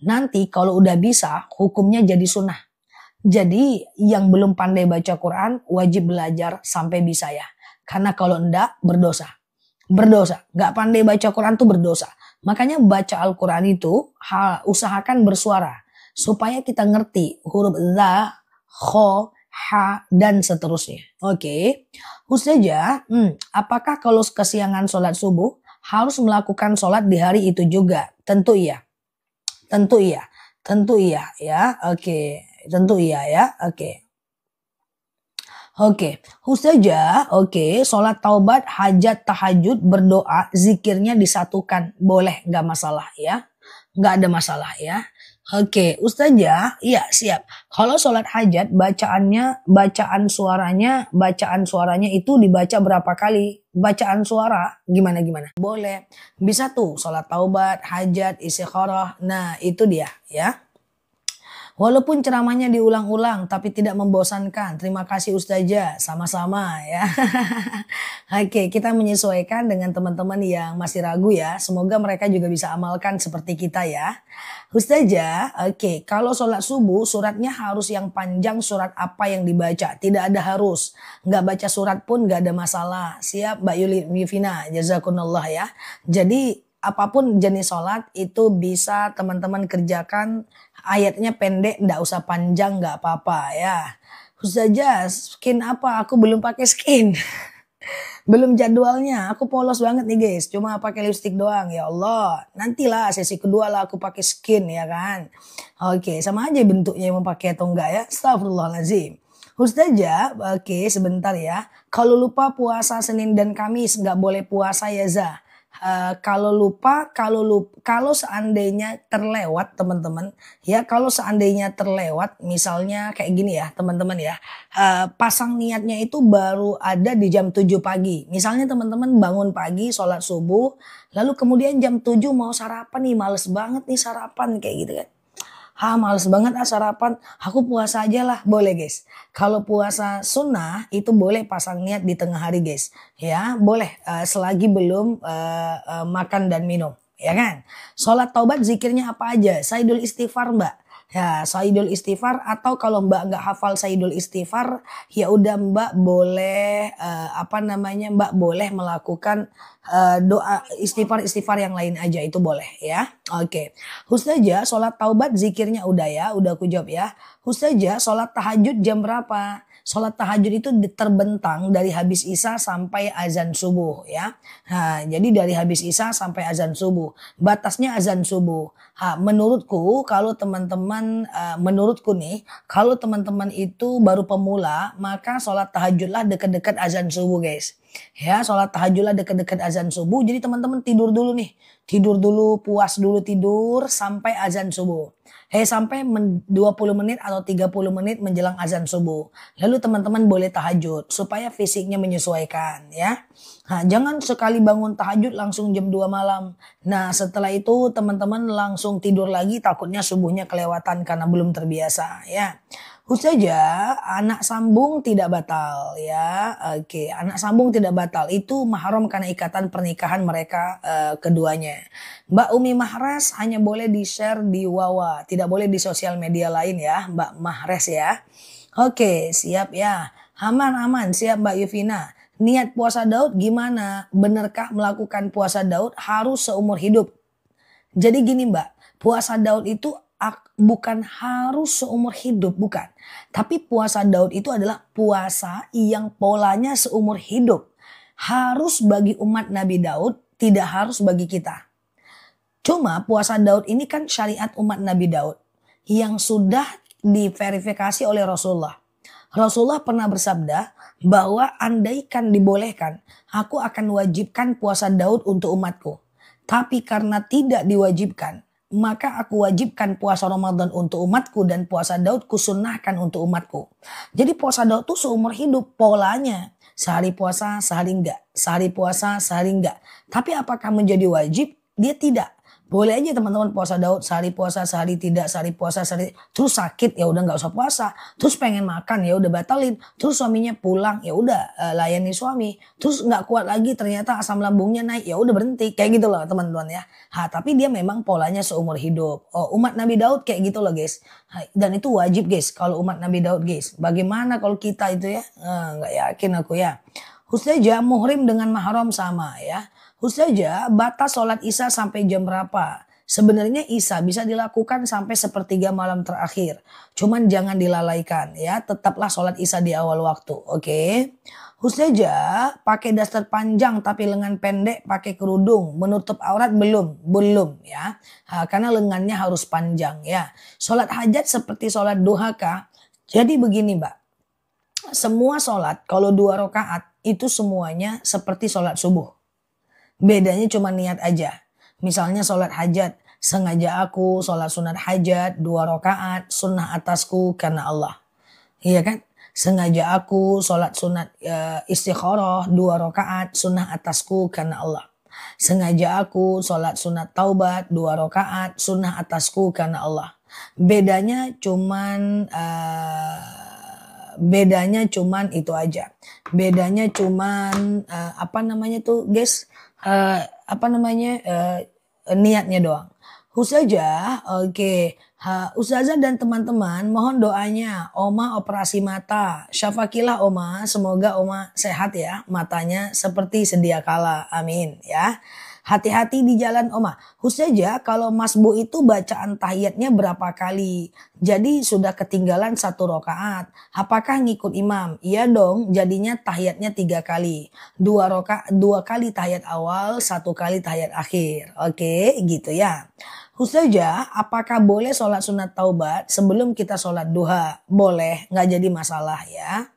Nanti kalau udah bisa hukumnya jadi sunnah. Jadi yang belum pandai baca Quran wajib belajar sampai bisa ya. Karena kalau enggak berdosa. Gak pandai baca Quran tuh berdosa. Makanya baca Al-Quran itu usahakan bersuara. Supaya kita ngerti huruf za, kho, ha, dan seterusnya. Oke. Ustazah, apakah kalau kesiangan sholat subuh harus melakukan sholat di hari itu juga? Tentu iya ya. Tentu iya ya. Oke. Ustazah, sholat taubat, hajat, tahajud, berdoa, zikirnya disatukan. Boleh, nggak masalah ya. Nggak ada masalah ya. Oke, Ustazah, iya siap. Kalau sholat hajat, bacaan suaranya itu dibaca berapa kali? Bacaan suara gimana? Boleh. Bisa tuh sholat taubat, hajat, istikharah. Nah, itu dia ya. Walaupun ceramahnya diulang-ulang tapi tidak membosankan. Terima kasih Ustazah, sama-sama ya. Oke, kita menyesuaikan dengan teman-teman yang masih ragu ya. Semoga mereka juga bisa amalkan seperti kita ya. Ustazah, kalau sholat subuh suratnya harus yang panjang, surat apa yang dibaca? Tidak ada harus. Nggak baca surat pun nggak ada masalah. Siap Mbak Yulivina, jazakumullah ya. Jadi apapun jenis sholat itu bisa teman-teman kerjakan Ayatnya pendek, ndak usah panjang, nggak apa-apa ya. Ustazah, skin apa? Aku belum pakai skin. Belum jadwalnya, aku polos banget nih guys, cuma pakai lipstick doang. Ya Allah, nantilah sesi kedua lah aku pakai skin ya kan. Oke, sama aja bentuknya mau pakai atau enggak ya. Astagfirullahaladzim. Ustazah, oke sebentar ya. Kalau lupa puasa Senin dan Kamis nggak boleh puasa ya Zah. Kalau seandainya terlewat teman-teman, ya kalau seandainya terlewat, misalnya kayak gini ya teman-teman ya, pasang niatnya itu baru ada di jam 7 pagi. Misalnya teman-teman bangun pagi, sholat subuh, lalu kemudian jam 7 mau sarapan nih, males banget nih sarapan kayak gitu kan. Males banget sarapan, aku puasa aja lah, boleh guys. Kalau puasa sunnah itu boleh pasang niat di tengah hari guys. Ya boleh selagi belum makan dan minum. Ya kan. Sholat taubat zikirnya apa aja? Sayyidul istighfar mbak. Ya, Sayyidul Istighfar, atau kalau Mbak nggak hafal Sayyidul Istighfar, ya udah Mbak boleh Mbak boleh melakukan doa istighfar yang lain aja, itu boleh ya. Oke. Ustazah, sholat taubat zikirnya udah ya, udah aku jawab ya. Ustazah, sholat tahajud jam berapa? Sholat tahajud itu terbentang dari habis isya sampai azan subuh ya. Nah, jadi dari habis isya sampai azan subuh. Batasnya azan subuh. Menurutku kalau teman-teman, kalau teman-teman itu baru pemula, maka sholat tahajudlah dekat-dekat azan subuh guys. Ya, sholat tahajudlah dekat-dekat azan subuh. Jadi teman-teman tidur dulu nih. Tidur dulu, puas dulu tidur sampai azan subuh. Sampai 20 menit atau 30 menit menjelang azan subuh. Lalu teman-teman boleh tahajud supaya fisiknya menyesuaikan ya. Jangan sekali bangun tahajud langsung jam 2 malam. Nah, setelah itu teman-teman langsung tidur lagi, takutnya subuhnya kelewatan karena belum terbiasa ya. Ustazah, anak sambung tidak batal ya. Oke, anak sambung tidak batal. Itu mahram karena ikatan pernikahan mereka keduanya. Mbak Umi Mahres hanya boleh di-share di Wawa, tidak boleh di sosial media lain ya, Mbak Mahres ya. Oke, siap ya. Aman, siap Mbak Yuvina. Niat puasa Daud gimana? Benarkah melakukan puasa Daud harus seumur hidup? Jadi gini Mbak, puasa Daud itu bukan harus seumur hidup, bukan. Tapi puasa Daud itu adalah puasa yang polanya seumur hidup. Harus bagi umat Nabi Daud, tidak harus bagi kita. Cuma puasa Daud ini kan syariat umat Nabi Daud yang sudah diverifikasi oleh Rasulullah. Rasulullah pernah bersabda bahwa andaikan dibolehkan, aku akan wajibkan puasa Daud untuk umatku. Tapi karena tidak diwajibkan, maka aku wajibkan puasa Ramadan untuk umatku dan puasa Daud kusunnahkan untuk umatku. Jadi puasa Daud itu seumur hidup polanya. Sehari puasa, sehari enggak. Sehari puasa, sehari enggak. Tapi apakah menjadi wajib? Dia tidak. Boleh aja teman-teman puasa Daud, sehari puasa, sehari tidak, sehari puasa, sehari terus sakit ya udah nggak usah puasa, terus pengen makan ya udah batalin, terus suaminya pulang ya udah layani suami, terus nggak kuat lagi ternyata asam lambungnya naik ya udah berhenti, kayak gitu loh teman-teman ya. Tapi dia memang polanya seumur hidup. Umat Nabi Daud kayak gitu loh guys. Dan itu wajib guys kalau umat Nabi Daud guys. Bagaimana kalau kita itu ya? Nggak yakin aku ya. Ustazah, muhrim dengan mahram sama ya. Ustazah, batas sholat isya sampai jam berapa? Sebenarnya isya bisa dilakukan sampai sepertiga malam terakhir. Cuman jangan dilalaikan ya. Tetaplah sholat isya di awal waktu. Oke. Ustazah, pakai daster panjang tapi lengan pendek, pakai kerudung, menutup aurat belum? Belum ya. Karena lengannya harus panjang ya. Sholat hajat seperti sholat duha kah? Jadi begini Mbak. Semua sholat kalau 2 rakaat itu semuanya seperti sholat subuh. Bedanya cuma niat aja. Misalnya sholat hajat, sengaja aku sholat sunat hajat 2 rakaat, sunnah atasku karena Allah. Iya kan? Sengaja aku sholat sunat istikharah 2 rakaat, sunnah atasku karena Allah. Sengaja aku sholat sunat taubat 2 rakaat, sunnah atasku karena Allah. Bedanya cuman itu aja. Bedanya cuman guys, niatnya doang. Ustazah, oke. Ustazah dan teman-teman mohon doanya. Oma operasi mata. Syafakilah Oma, semoga Oma sehat ya matanya seperti sedia kala. Amin ya. Hati-hati di jalan Oma. Ustazah kalau Mas Bu itu bacaan tahiyatnya berapa kali? Jadi sudah ketinggalan 1 rakaat. Apakah ngikut imam? Iya dong, jadinya tahiyatnya 3 kali. 2 kali tahiyat awal, 1 kali tahiyat akhir. Oke, gitu ya. Ustazah, apakah boleh sholat sunat taubat sebelum kita sholat duha? Boleh, nggak jadi masalah ya.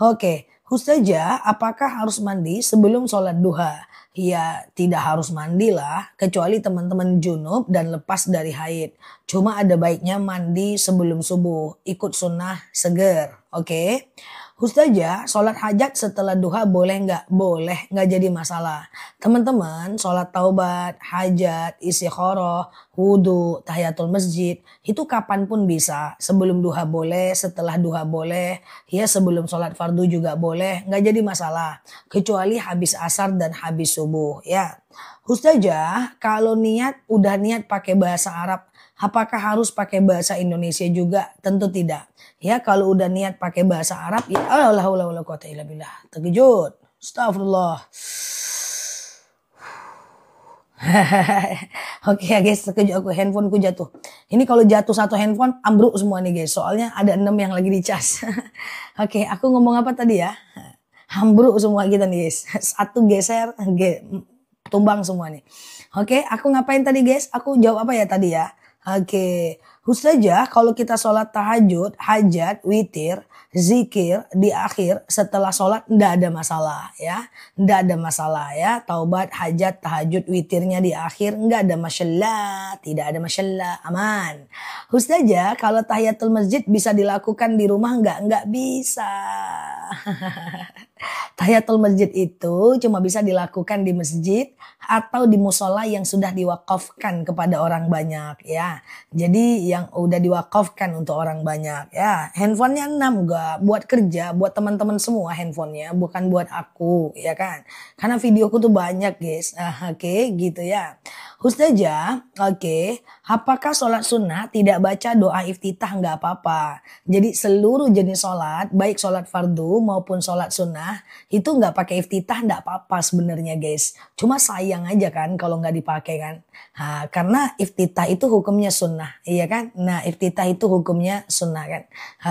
Oke, Ustazah, apakah harus mandi sebelum sholat duha? Ya tidak harus mandi lah, kecuali teman-teman junub dan lepas dari haid. Cuma ada baiknya mandi sebelum subuh, ikut sunnah seger. Oke. Ustazah, sholat hajat setelah duha boleh nggak? Boleh, nggak jadi masalah. Teman-teman, sholat taubat, hajat, istikharah, wudhu, tahiyatul masjid, itu kapanpun bisa. Sebelum duha boleh, setelah duha boleh, ya sebelum sholat fardu juga boleh, nggak jadi masalah. Kecuali habis asar dan habis subuh, ya. Ustazah, kalau udah niat pakai bahasa Arab, apakah harus pakai bahasa Indonesia juga? Tentu tidak. Ya kalau udah niat pakai bahasa Arab, ya Allah wala quwata illa billah. Terkejut. Astagfirullah. Oke ya guys, terkejut aku, handphoneku jatuh. Ini kalau jatuh 1 handphone, ambruk semua nih guys. Soalnya ada 6 yang lagi dicas. Oke, aku ngomong apa tadi ya? Ambruk semua kita nih guys. 1 geser, tumbang semua nih. Oke, aku ngapain tadi guys? Aku jawab apa ya tadi ya? Oke, Ustazah kalau kita sholat tahajud, hajat, witir, zikir di akhir setelah sholat ndak ada masalah ya. Ndak ada masalah ya. Taubat, hajat, tahajud, witirnya di akhir nggak ada masalah. Tidak ada masalah, aman. Ustazah kalau tahiyatul masjid bisa dilakukan di rumah nggak? Nggak bisa. Tahiyatul masjid itu cuma bisa dilakukan di masjid atau di musola yang sudah diwakafkan kepada orang banyak ya. Jadi yang udah diwakafkan untuk orang banyak ya. Handphonenya 6 gak buat kerja, buat teman-teman semua handphonenya, bukan buat aku ya kan. Karena videoku tuh banyak guys. Oke, gitu ya. Ustazah, oke, apakah sholat sunnah tidak baca doa iftitah nggak apa-apa? Jadi seluruh jenis sholat, baik sholat fardu maupun sholat sunnah, itu nggak pakai iftitah nggak apa-apa sebenarnya guys. Cuma sayang aja kan kalau nggak dipakai kan. Nah, karena iftitah itu hukumnya sunnah, iya kan? Nah, iftitah itu hukumnya sunnah kan.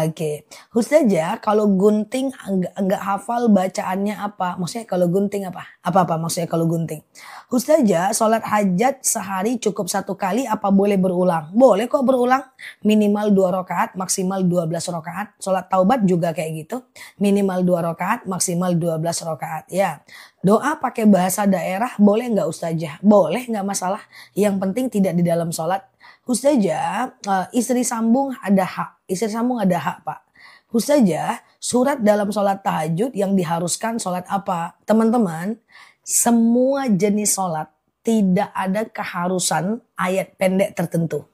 Oke, Ustazah, kalau gunting nggak hafal bacaannya apa? Maksudnya kalau gunting apa? Apa maksudnya kalau gunting? Ustazah, sholat hajat sehari cukup 1 kali apa boleh berulang? Boleh kok berulang. Minimal 2 rakaat, maksimal 12 rakaat. Sholat taubat juga kayak gitu. Minimal 2 rakaat, maksimal 12 rakaat. Ya. Doa pakai bahasa daerah boleh nggak Ustazah? Boleh, nggak masalah. Yang penting tidak di dalam sholat. Ustazah, istri sambung ada hak. Istri sambung ada hak Pak. Ustazah, surat dalam sholat tahajud yang diharuskan sholat apa? Teman-teman, semua jenis sholat tidak ada keharusan ayat pendek tertentu.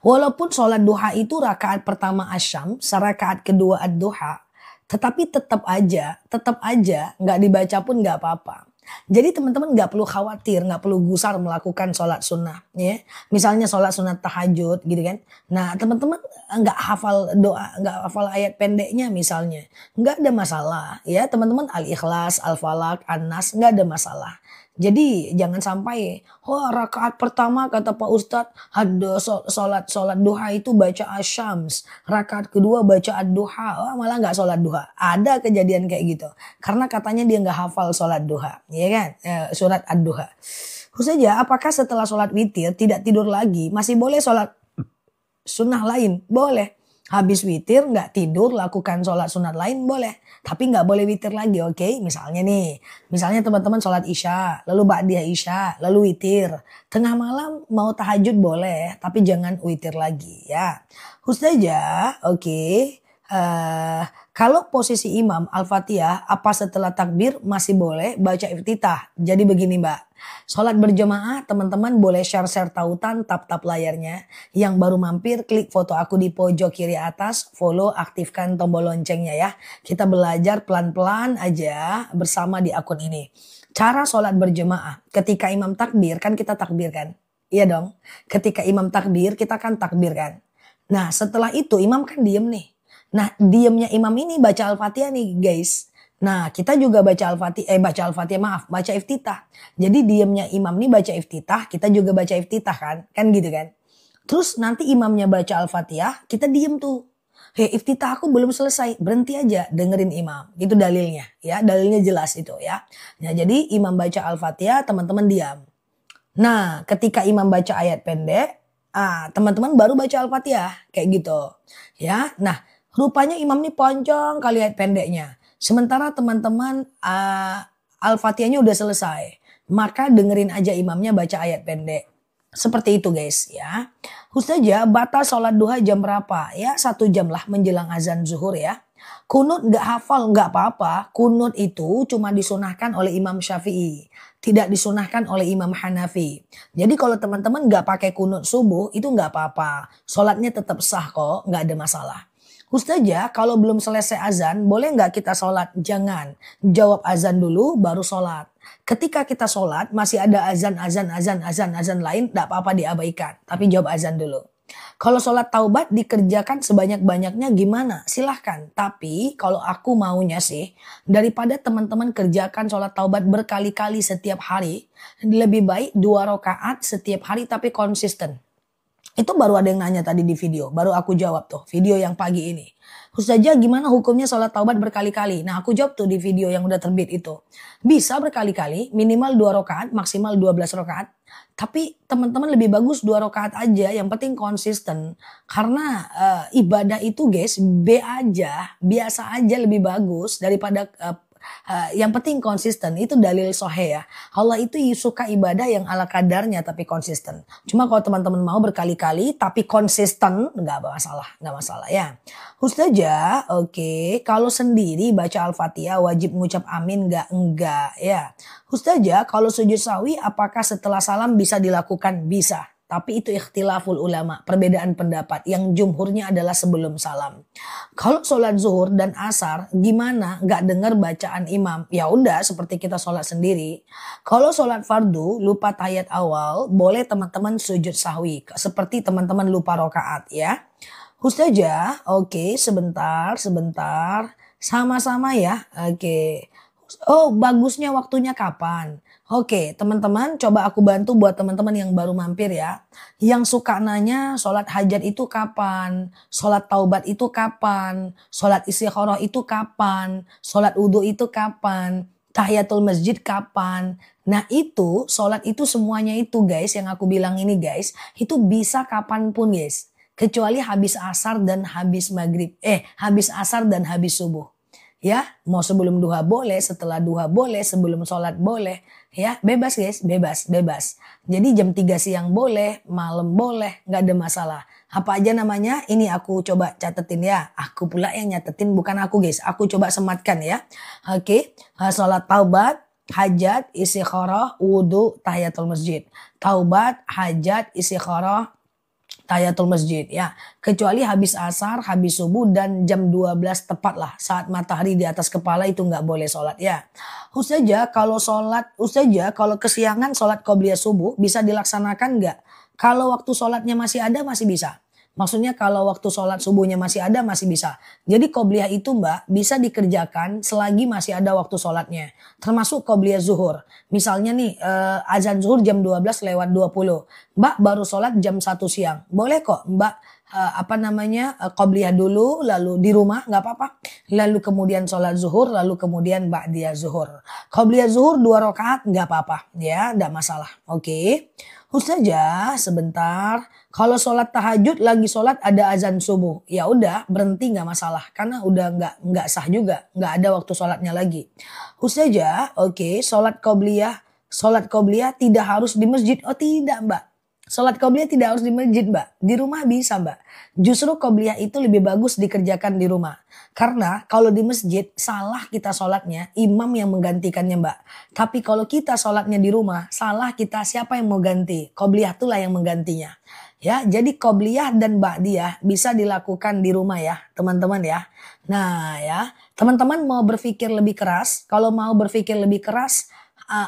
Walaupun sholat duha itu rakaat pertama asyam, rakaat kedua ad-duha, tetapi tetap aja nggak dibaca pun nggak apa-apa. Jadi teman-teman nggak perlu khawatir, nggak perlu gusar melakukan sholat sunnah, ya. Misalnya sholat sunat tahajud, gitu kan. Nah teman-teman nggak hafal doa, nggak hafal ayat pendeknya misalnya, nggak ada masalah, ya teman-teman al-ikhlas, al-falak, an-nas nggak ada masalah. Jadi jangan sampai, rakaat pertama kata Pak Ustadz ada sholat duha itu baca asyams, rakaat kedua baca ad-duha, malah nggak sholat duha. Ada kejadian kayak gitu, karena katanya dia nggak hafal sholat duha, ya kan? Surat ad-duha. Ustazah, apakah setelah sholat witir tidak tidur lagi masih boleh sholat sunnah lain? Boleh. Habis witir nggak tidur lakukan sholat sunat lain boleh. Tapi nggak boleh witir lagi, oke? Misalnya teman-teman sholat isya, lalu ba'diyah isya, lalu witir. Tengah malam mau tahajud boleh, tapi jangan witir lagi ya. Ustazah, oke. Kalau posisi imam Al-Fatihah apa setelah takbir masih boleh baca iftitah. Jadi begini Mbak, sholat berjamaah teman-teman boleh share tautan tap layarnya. Yang baru mampir klik foto aku di pojok kiri atas, follow, aktifkan tombol loncengnya ya. Kita belajar pelan-pelan aja bersama di akun ini. Cara sholat berjamaah ketika imam takbir kan kita takbirkan. Iya dong, ketika imam takbir kita kan takbirkan. Nah setelah itu imam kan diem nih. Nah diemnya imam ini baca Al-Fatihah nih guys. Nah, kita juga baca iftitah. Jadi diamnya imam nih baca iftitah, kita juga baca iftitah kan? Kan gitu kan? Terus nanti imamnya baca Al-Fatihah, kita diem tuh. Hei, iftitah aku belum selesai, berhenti aja dengerin imam. Itu dalilnya, ya, dalilnya jelas itu ya. Nah, jadi imam baca Al-Fatihah, teman-teman diam. Nah, ketika imam baca ayat pendek, teman-teman baru baca Al-Fatihah, kayak gitu. Ya, nah, rupanya imam ini panjang kali ayat pendeknya. Sementara teman-teman Al-Fatihahnya udah selesai. Maka dengerin aja imamnya baca ayat pendek. Seperti itu guys ya. Ustazah batal sholat duha jam berapa? Ya 1 jam lah menjelang azan zuhur ya. Kunut gak hafal gak apa-apa. Kunut itu cuma disunahkan oleh Imam Syafi'i. Tidak disunahkan oleh Imam Hanafi. Jadi kalau teman-teman gak pakai kunut subuh itu gak apa-apa. Sholatnya tetap sah kok, gak ada masalah. Ustazah kalau belum selesai azan boleh gak kita sholat? Jangan. Jawab azan dulu baru sholat. Ketika kita sholat masih ada azan lain, tidak apa-apa diabaikan. Tapi jawab azan dulu. Kalau sholat taubat dikerjakan sebanyak-banyaknya gimana? Silahkan. Tapi kalau aku maunya sih, daripada teman-teman kerjakan sholat taubat berkali-kali setiap hari, lebih baik 2 rakaat setiap hari tapi konsisten. Itu baru ada yang nanya tadi di video, baru aku jawab tuh, video yang pagi ini. Ustazah gimana hukumnya sholat taubat berkali-kali? Nah aku jawab tuh di video yang udah terbit itu. Bisa berkali-kali, minimal 2 rakaat, maksimal 12 rakaat. Tapi teman-teman lebih bagus 2 rakaat aja, yang penting konsisten. Karena ibadah itu guys, biasa aja lebih bagus daripada yang penting konsisten. Itu dalil sahih ya. Allah itu suka ibadah yang ala kadarnya tapi konsisten. Cuma kalau teman-teman mau berkali-kali tapi konsisten nggak masalah ya. Ustazah, oke, kalau sendiri baca Al-Fatihah wajib mengucap amin enggak ya. Ustazah, kalau sujud sahwi apakah setelah salam bisa dilakukan? Bisa. Tapi itu ikhtilaful ulama, perbedaan pendapat. Yang jumhurnya adalah sebelum salam. Kalau sholat zuhur dan asar, gimana? Gak dengar bacaan imam? Ya udah, seperti kita sholat sendiri. Kalau sholat fardu, lupa tahiyat awal, boleh teman-teman sujud sahwi. Seperti teman-teman lupa rokaat ya. Ustazah, oke, sebentar. Sama-sama ya, oke. Oh, bagusnya waktunya kapan? Oke, teman-teman coba aku bantu buat teman-teman yang baru mampir ya. Yang suka nanya sholat hajat itu kapan? Sholat taubat itu kapan? Sholat istikharah itu kapan? Sholat wudhu itu kapan? Tahiyatul masjid kapan? Nah itu, sholat itu semuanya itu guys, yang aku bilang ini guys, itu bisa kapanpun guys. Kecuali habis asar dan habis maghrib, habis asar dan habis subuh. Ya, mau sebelum duha boleh, setelah duha boleh, sebelum sholat boleh. Ya, bebas guys, bebas. Jadi jam 3 siang boleh, malam boleh, gak ada masalah. Apa aja namanya, ini aku coba catetin ya. Aku pula yang nyatetin, bukan aku guys. Aku coba sematkan ya. Oke, sholat taubat, hajat, istikharah, wudhu, tahiyatul masjid. Taubat, hajat, istikharah, tahiyatul masjid ya. Kecuali habis asar, habis subuh dan jam 12 tepat lah. Saat matahari di atas kepala itu nggak boleh sholat ya. Ustazah kalau kesiangan sholat qobliyah subuh bisa dilaksanakan nggak? Kalau waktu sholatnya masih ada masih bisa. Maksudnya kalau waktu sholat subuhnya masih ada masih bisa. Jadi qobliyah itu mbak bisa dikerjakan selagi masih ada waktu sholatnya. Termasuk qobliyah zuhur. Misalnya nih azan zuhur jam 12:20. Mbak baru sholat jam 1 siang. Boleh kok mbak qobliyah dulu lalu di rumah nggak apa-apa. Lalu kemudian sholat zuhur lalu kemudian ba'diyah zuhur. Qobliyah zuhur 2 rakaat nggak apa-apa ya, nggak masalah. Oke. Ustazah sebentar, kalau sholat tahajud lagi sholat ada azan subuh, ya udah berhenti nggak masalah karena udah nggak sah juga, nggak ada waktu sholatnya lagi. Ustazah, oke, sholat qobliyah tidak harus di masjid. Oh tidak mbak, sholat qobliyah tidak harus di masjid mbak, di rumah bisa mbak. Justru qobliyah itu lebih bagus dikerjakan di rumah. Karena kalau di masjid salah kita sholatnya, imam yang menggantikannya mbak. Tapi kalau kita sholatnya di rumah, salah kita siapa yang mau ganti? Qobliyah itulah yang menggantinya. Ya, jadi qobliyah dan ba'diyah bisa dilakukan di rumah ya teman-teman ya. Nah ya, teman-teman mau berpikir lebih keras. Kalau mau berpikir lebih keras,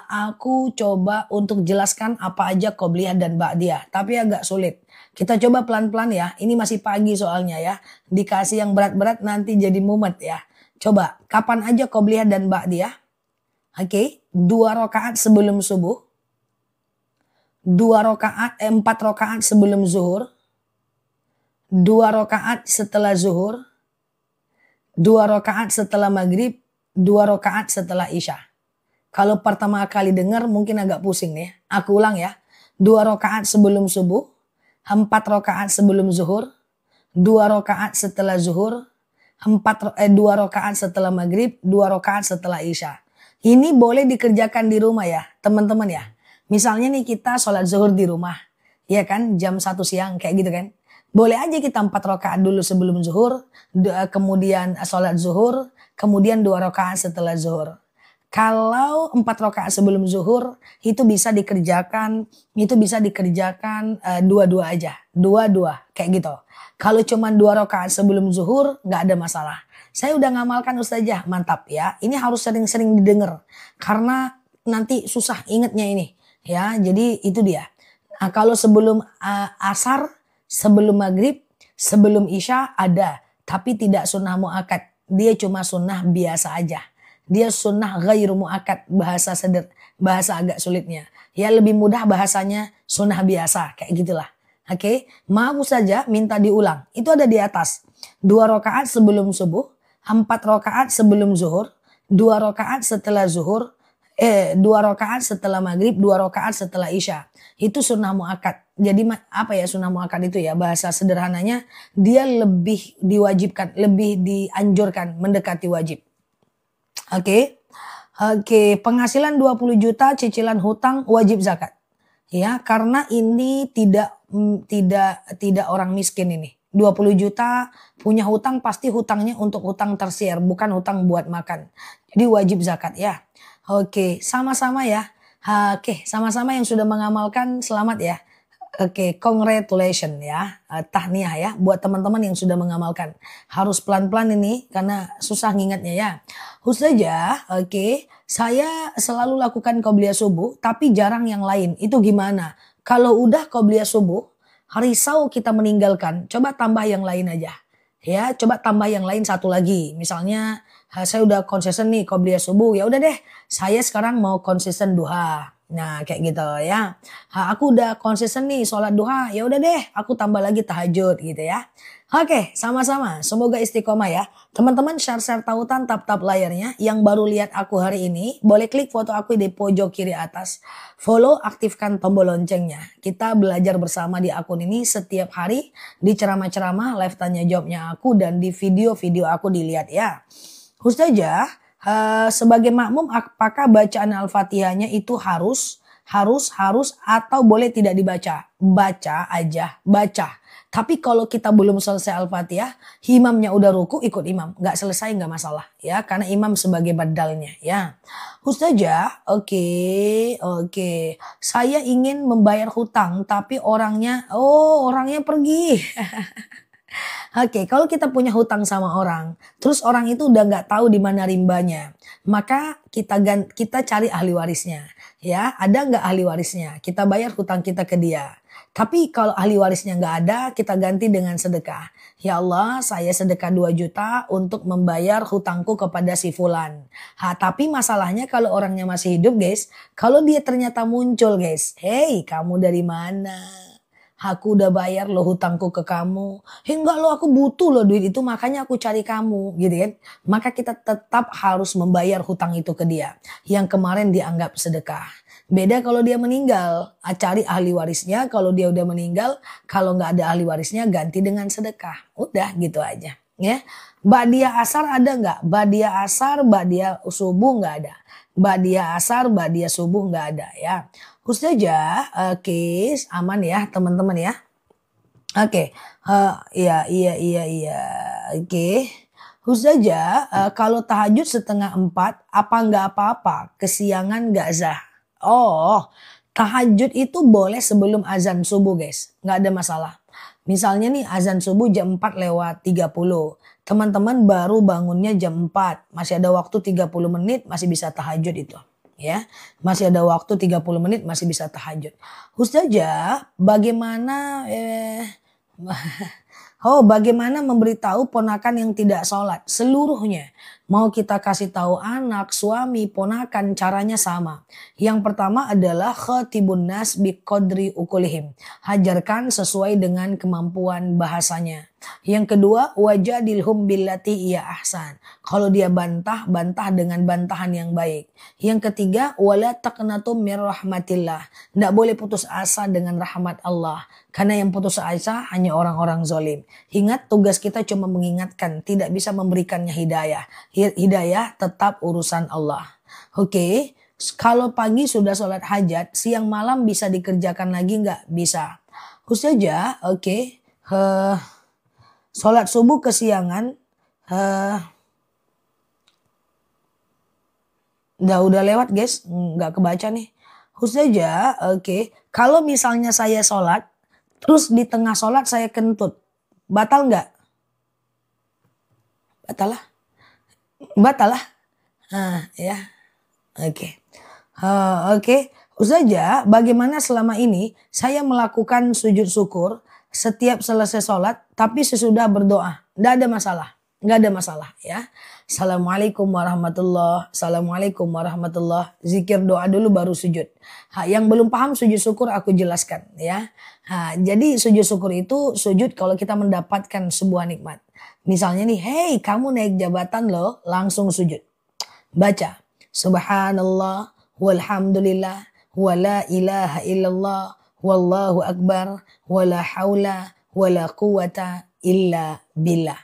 aku coba untuk jelaskan apa aja qobliyah dan ba'diyah. Tapi agak sulit. Kita coba pelan-pelan ya. Ini masih pagi soalnya ya. Dikasih yang berat-berat nanti jadi mumet ya. Coba, kapan aja qobliyah dan ba'diyah? Oke, 2 rakaat sebelum subuh, 4 rakaat sebelum zuhur, 2 rakaat setelah zuhur, 2 rakaat setelah maghrib, 2 rakaat setelah isya. Kalau pertama kali dengar mungkin agak pusing nih. Aku ulang ya. 2 rakaat sebelum subuh, 4 rakaat sebelum zuhur, 2 rakaat setelah zuhur, 2 rakaat setelah maghrib, 2 rakaat setelah isya. Ini boleh dikerjakan di rumah ya teman-teman ya. Misalnya nih kita sholat zuhur di rumah. Ya kan jam 1 siang kayak gitu kan. Boleh aja kita 4 rakaat dulu sebelum zuhur, kemudian sholat zuhur, kemudian 2 rakaat setelah zuhur. Kalau 4 rakaat sebelum zuhur itu bisa dikerjakan dua-dua aja, dua-dua kayak gitu. Kalau cuma 2 rakaat sebelum zuhur nggak ada masalah. Saya udah ngamalkan Ustazah, mantap ya. Ini harus sering-sering didengar karena nanti susah ingetnya ini ya. Jadi itu dia. Nah, kalau sebelum asar, sebelum maghrib, sebelum isya ada, tapi tidak sunnah muakkad. Dia cuma sunnah biasa aja. Dia sunnah ghairu muakkad, bahasa agak sulitnya. Ya lebih mudah bahasanya sunnah biasa kayak gitulah. Oke, maaf saja minta diulang. Itu ada di atas. 2 rakaat sebelum subuh, 4 rakaat sebelum zuhur, 2 rakaat setelah zuhur, 2 rakaat setelah maghrib, 2 rakaat setelah isya. Itu sunnah muakkad. Jadi apa ya sunnah muakkad itu ya? Bahasa sederhananya dia lebih diwajibkan, lebih dianjurkan mendekati wajib. Oke. Penghasilan 20 juta cicilan hutang wajib zakat. Ya, karena ini tidak orang miskin ini. 20 juta punya hutang pasti hutangnya untuk hutang tersier, bukan hutang buat makan. Jadi wajib zakat ya. Oke, sama-sama ya. Sama-sama yang sudah mengamalkan selamat ya. Congratulations ya. Tahniah ya buat teman-teman yang sudah mengamalkan. Harus pelan-pelan ini karena susah ngingatnya ya. Ustazah, saya selalu lakukan qobliyah subuh tapi jarang yang lain. Itu gimana? Kalau udah qobliyah subuh, risau kita meninggalkan, coba tambah yang lain aja. Ya, coba tambah yang lain satu lagi. Misalnya saya udah konsisten nih qobliyah subuh, ya udah deh, saya sekarang mau konsisten duha. Nah, kayak gitu ya. Aku udah konsisten nih sholat duha, ya udah deh, aku tambah lagi tahajud gitu ya. Oke, sama-sama. Semoga istiqomah ya. Teman-teman share-share tautan tap-tap layarnya. Yang baru lihat aku hari ini, boleh klik foto aku di pojok kiri atas. Follow, aktifkan tombol loncengnya. Kita belajar bersama di akun ini setiap hari. Di ceramah-ceramah, live tanya jawabnya aku, dan di video-video aku dilihat ya. Ustazah, sebagai makmum apakah bacaan Al-Fatihahnya itu harus atau boleh tidak dibaca? Baca aja, baca. Tapi kalau kita belum selesai Al-Fatihah, imamnya udah ruku, ikut imam. Nggak selesai nggak masalah ya, karena imam sebagai badalnya ya. Ustazah, oke. Saya ingin membayar hutang tapi orangnya pergi. Kalau kita punya hutang sama orang, terus orang itu udah nggak tahu di mana rimbanya, maka kita cari ahli warisnya, ya. Ada nggak ahli warisnya? Kita bayar hutang kita ke dia. Tapi kalau ahli warisnya nggak ada, kita ganti dengan sedekah. Ya Allah, saya sedekah 2 juta untuk membayar hutangku kepada si fulan. Tapi masalahnya kalau orangnya masih hidup, guys, kalau dia ternyata muncul, guys, hey, kamu dari mana? Aku udah bayar lo hutangku ke kamu. Enggak lo, aku butuh lo duit itu, makanya aku cari kamu gitu kan. Maka kita tetap harus membayar hutang itu ke dia. Yang kemarin dianggap sedekah. Beda kalau dia meninggal, cari ahli warisnya. Kalau dia udah meninggal, kalau nggak ada ahli warisnya ganti dengan sedekah. Udah gitu aja ya. Ba'diyah asar ada nggak? Ba'diyah asar, ba'diyah subuh nggak ada. Ba'diyah asar, ba'diyah subuh nggak ada ya. Ustazah, aman ya teman-teman ya. Iya. Ustazah, kalau tahajud 3:30, apa nggak apa-apa? Kesiangan nggak zah? Oh, tahajud itu boleh sebelum azan subuh, guys. Nggak ada masalah. Misalnya nih azan subuh jam 4:30. Teman-teman baru bangunnya jam 4. Masih ada waktu 30 menit, masih bisa tahajud itu. Ya, masih ada waktu 30 menit, masih bisa tahajud. Ustazah, bagaimana bagaimana memberitahu ponakan yang tidak sholat seluruhnya? Mau kita kasih tahu anak, suami, ponakan, caranya sama. Yang pertama adalah khatibun nas biqadri ukulihim. Hajarkan sesuai dengan kemampuan bahasanya. Yang kedua, wajadilhum billati iya ahsan. Kalau dia bantah, bantah dengan bantahan yang baik. Yang ketiga, wala taqnatum mir rahmatillah. Tidak boleh putus asa dengan rahmat Allah. Karena yang putus asa hanya orang-orang zalim. Ingat, tugas kita cuma mengingatkan, tidak bisa memberikannya hidayah. Hidayah tetap urusan Allah. Oke, kalau pagi sudah sholat hajat, siang malam bisa dikerjakan lagi nggak? Bisa. Ustazah, oke. Sholat subuh kesiangan, udah lewat guys, nggak kebaca nih. Ustazah, oke. Kalau misalnya saya sholat, terus di tengah sholat saya kentut, batal nggak? Batal lah, batal lah. Ya, oke. Oke, Ustazah, bagaimana selama ini saya melakukan sujud syukur setiap selesai sholat, tapi sesudah berdoa, nggak ada masalah, nggak ada masalah ya. Assalamualaikum warahmatullah, assalamualaikum warahmatullah. Zikir doa dulu baru sujud. Yang belum paham sujud syukur aku jelaskan ya. Jadi sujud syukur itu sujud kalau kita mendapatkan sebuah nikmat. Misalnya nih, hey kamu naik jabatan loh, langsung sujud. Baca, subhanallah, walhamdulillah, wala ilaha illallah, wallahu akbar, wala haula, wala quwata illa billah.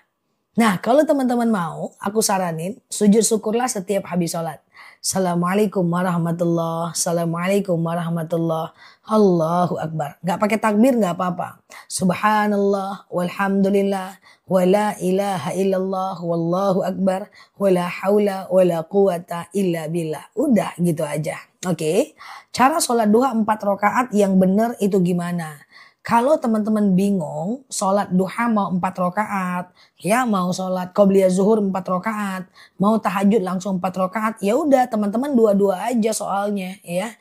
Nah, kalau teman-teman mau, aku saranin sujud syukurlah setiap habis sholat. Assalamualaikum warahmatullah, assalamualaikum warahmatullah, Allahu akbar. Gak pakai takbir gak apa-apa. Subhanallah, walhamdulillah, wala ilaha illallah, wallahu akbar, wala haula, wala quwata illa billah. Udah gitu aja. Oke, cara sholat duha 4 rakaat yang benar itu gimana? Kalau teman-teman bingung sholat duha mau 4 rakaat, ya mau sholat qobliyah zuhur 4 rakaat, mau tahajud langsung 4 rakaat, ya udah teman-teman dua-dua aja soalnya ya.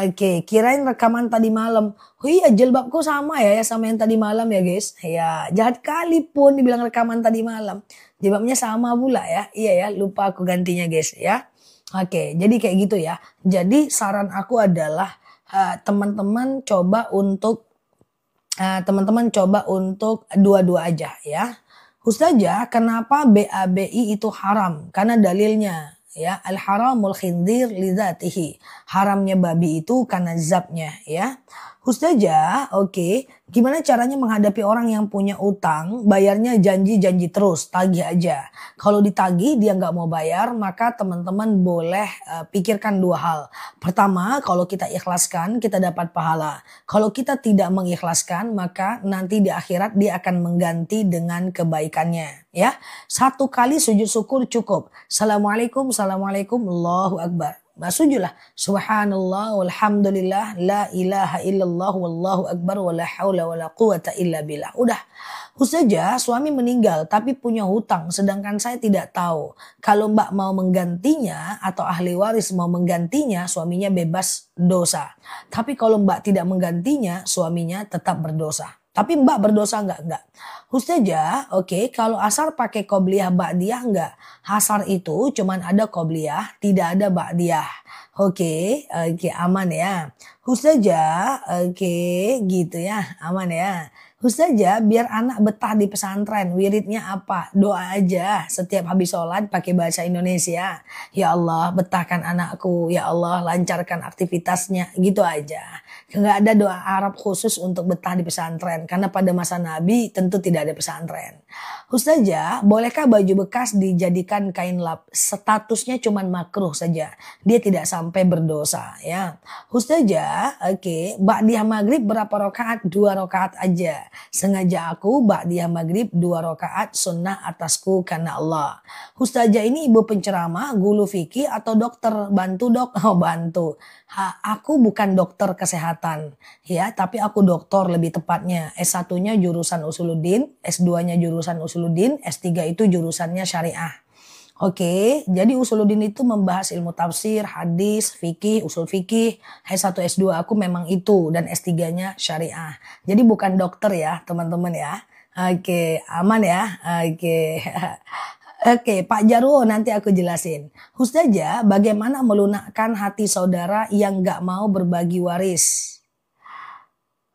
Oke, kirain rekaman tadi malam. Oh iya, jilbabku sama ya sama yang tadi malam ya guys. Ya, jahat kali pun dibilang rekaman tadi malam. Jilbabnya sama pula ya. Iya ya, lupa aku gantinya guys ya. Oke, jadi kayak gitu ya. Jadi saran aku adalah teman-teman coba untuk dua-dua aja ya. Ustazah, kenapa BABI itu haram? Karena dalilnya ya, al haramul khinzir lidzatihi. Haramnya babi itu karena zatnya ya. Ustazah, oke. Gimana caranya menghadapi orang yang punya utang, bayarnya janji-janji terus, tagih aja. Kalau ditagih dia nggak mau bayar, maka teman-teman boleh pikirkan 2 hal. Pertama, kalau kita ikhlaskan, kita dapat pahala. Kalau kita tidak mengikhlaskan, maka nanti di akhirat dia akan mengganti dengan kebaikannya. Ya, 1 kali sujud syukur cukup. Assalamualaikum, assalamualaikum, Allahu akbar. Sujudlah. Subhanallah walhamdulillah la ilaha illallah wallahu akbar wala haula wala quwata illa billah. Udah. Ustazah, suami meninggal tapi punya hutang sedangkan saya tidak tahu. Kalau Mbak mau menggantinya atau ahli waris mau menggantinya, suaminya bebas dosa. Tapi kalau Mbak tidak menggantinya, suaminya tetap berdosa. Tapi Mbak berdosa enggak? Ustazah, oke, kalau asar pakai qobliyah ba'diyah enggak? Asar itu cuman ada qobliyah, tidak ada ba'diyah. Oke, aman ya. Ustazah, oke, gitu ya, aman ya. Ustazah, biar anak betah di pesantren, wiridnya apa? Doa aja setiap habis sholat pakai bahasa Indonesia. Ya Allah, betahkan anakku. Ya Allah, lancarkan aktivitasnya. Gitu aja. Nggak ada doa Arab khusus untuk betah di pesantren. Karena pada masa Nabi tentu tidak ada pesantren. Ustazah, bolehkah baju bekas dijadikan kain lap? Statusnya cuma makruh saja. Dia tidak sampai berdosa ya. Ustazah, oke, ba'diyah maghrib berapa rakaat? 2 rakaat aja. Sengaja aku ba'diyah maghrib 2 rakaat sunnah atasku karena Allah. Ustazah ini ibu penceramah, guru fikih atau dokter? Bantu dok. Oh bantu. Aku bukan dokter kesehatan ya, tapi aku doktor lebih tepatnya. S1-nya jurusan Usuluddin, S2-nya jurusan Usuluddin, S3 itu jurusannya syariah. Oke, jadi Usuluddin itu membahas ilmu tafsir, hadis, fikih, usul fikih. S1, S2 aku memang itu dan S3-nya syariah. Jadi bukan dokter ya teman-teman ya. Oke, aman ya. Oke. Oke, Pak Jarwo nanti aku jelasin. Ustazah, bagaimana melunakkan hati saudara yang nggak mau berbagi waris?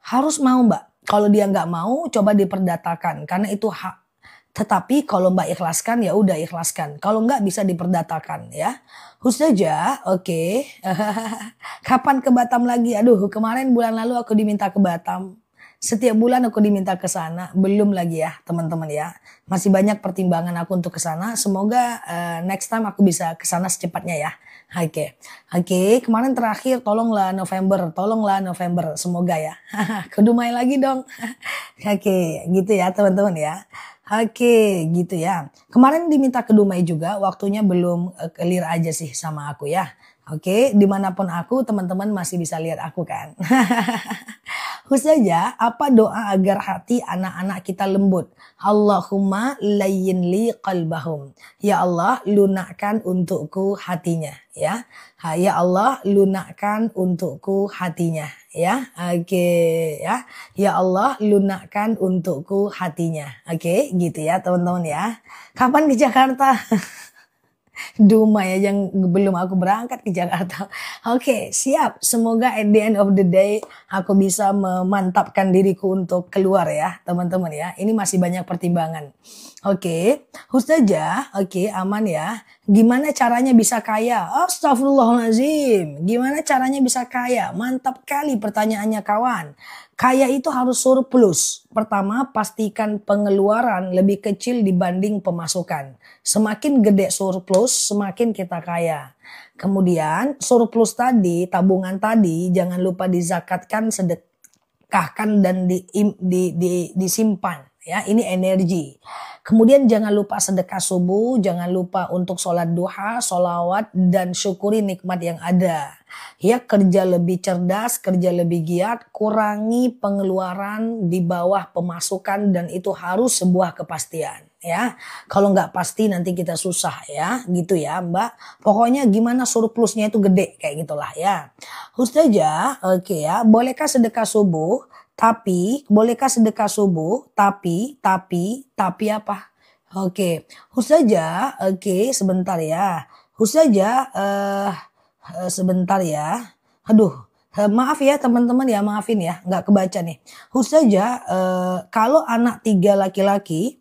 Harus mau Mbak. Kalau dia nggak mau, coba diperdatakan. Karena itu hak. Tetapi kalau Mbak ikhlaskan, ya udah ikhlaskan. Kalau nggak bisa diperdatakan ya. Ustazah, oke. Kapan ke Batam lagi? Aduh, kemarin bulan lalu aku diminta ke Batam. Setiap bulan aku diminta ke sana, belum lagi ya teman-teman ya. Masih banyak pertimbangan aku untuk ke sana. Semoga next time aku bisa ke sana secepatnya ya. Oke. Oke, kemarin terakhir tolonglah November, semoga ya. Ke Dumai lagi dong. Oke, gitu ya teman-teman ya. Oke, gitu ya. Kemarin diminta ke Dumai juga, waktunya belum clear aja sih sama aku ya. Oke, dimanapun aku, teman-teman masih bisa lihat aku kan. Ustazah, apa doa agar hati anak-anak kita lembut? Allahumma layyin li qalbahum. Ya Allah, lunakkan untukku hatinya. Ya, ya Allah, lunakkan untukku hatinya. Ya, oke ya. Ya Allah, lunakkan untukku hatinya. Oke, gitu ya teman-teman ya. Kapan ke Jakarta? Dumai aja belum aku berangkat ke Jakarta. Oke, siap. Semoga at the end of the day aku bisa memantapkan diriku untuk keluar ya, teman-teman ya. Ini masih banyak pertimbangan. Oke, Ustazah, oke, aman ya. Gimana caranya bisa kaya? Astagfirullahaladzim. Gimana caranya bisa kaya? Mantap kali pertanyaannya kawan. Kaya itu harus surplus. Pertama, pastikan pengeluaran lebih kecil dibanding pemasukan. Semakin gede surplus, semakin kita kaya. Kemudian surplus tadi, tabungan tadi, jangan lupa dizakatkan, sedekahkan dan disimpan. Ya, ini energi. Kemudian jangan lupa sedekah subuh, jangan lupa untuk sholat duha, sholawat, dan syukuri nikmat yang ada. Ya, kerja lebih cerdas, kerja lebih giat, kurangi pengeluaran di bawah pemasukan dan itu harus sebuah kepastian. Ya, kalau nggak pasti nanti kita susah ya, gitu ya Mbak. Pokoknya gimana surplusnya itu gede kayak gitulah ya. Ustazah, oke ya, bolehkah sedekah subuh? Bolehkah sedekah subuh? Tapi apa? Oke, Ustazah, oke, sebentar ya. Ustazah, sebentar ya. Aduh, maaf ya teman-teman ya, maafin ya, nggak kebaca nih. Ustazah, kalau anak tiga laki-laki,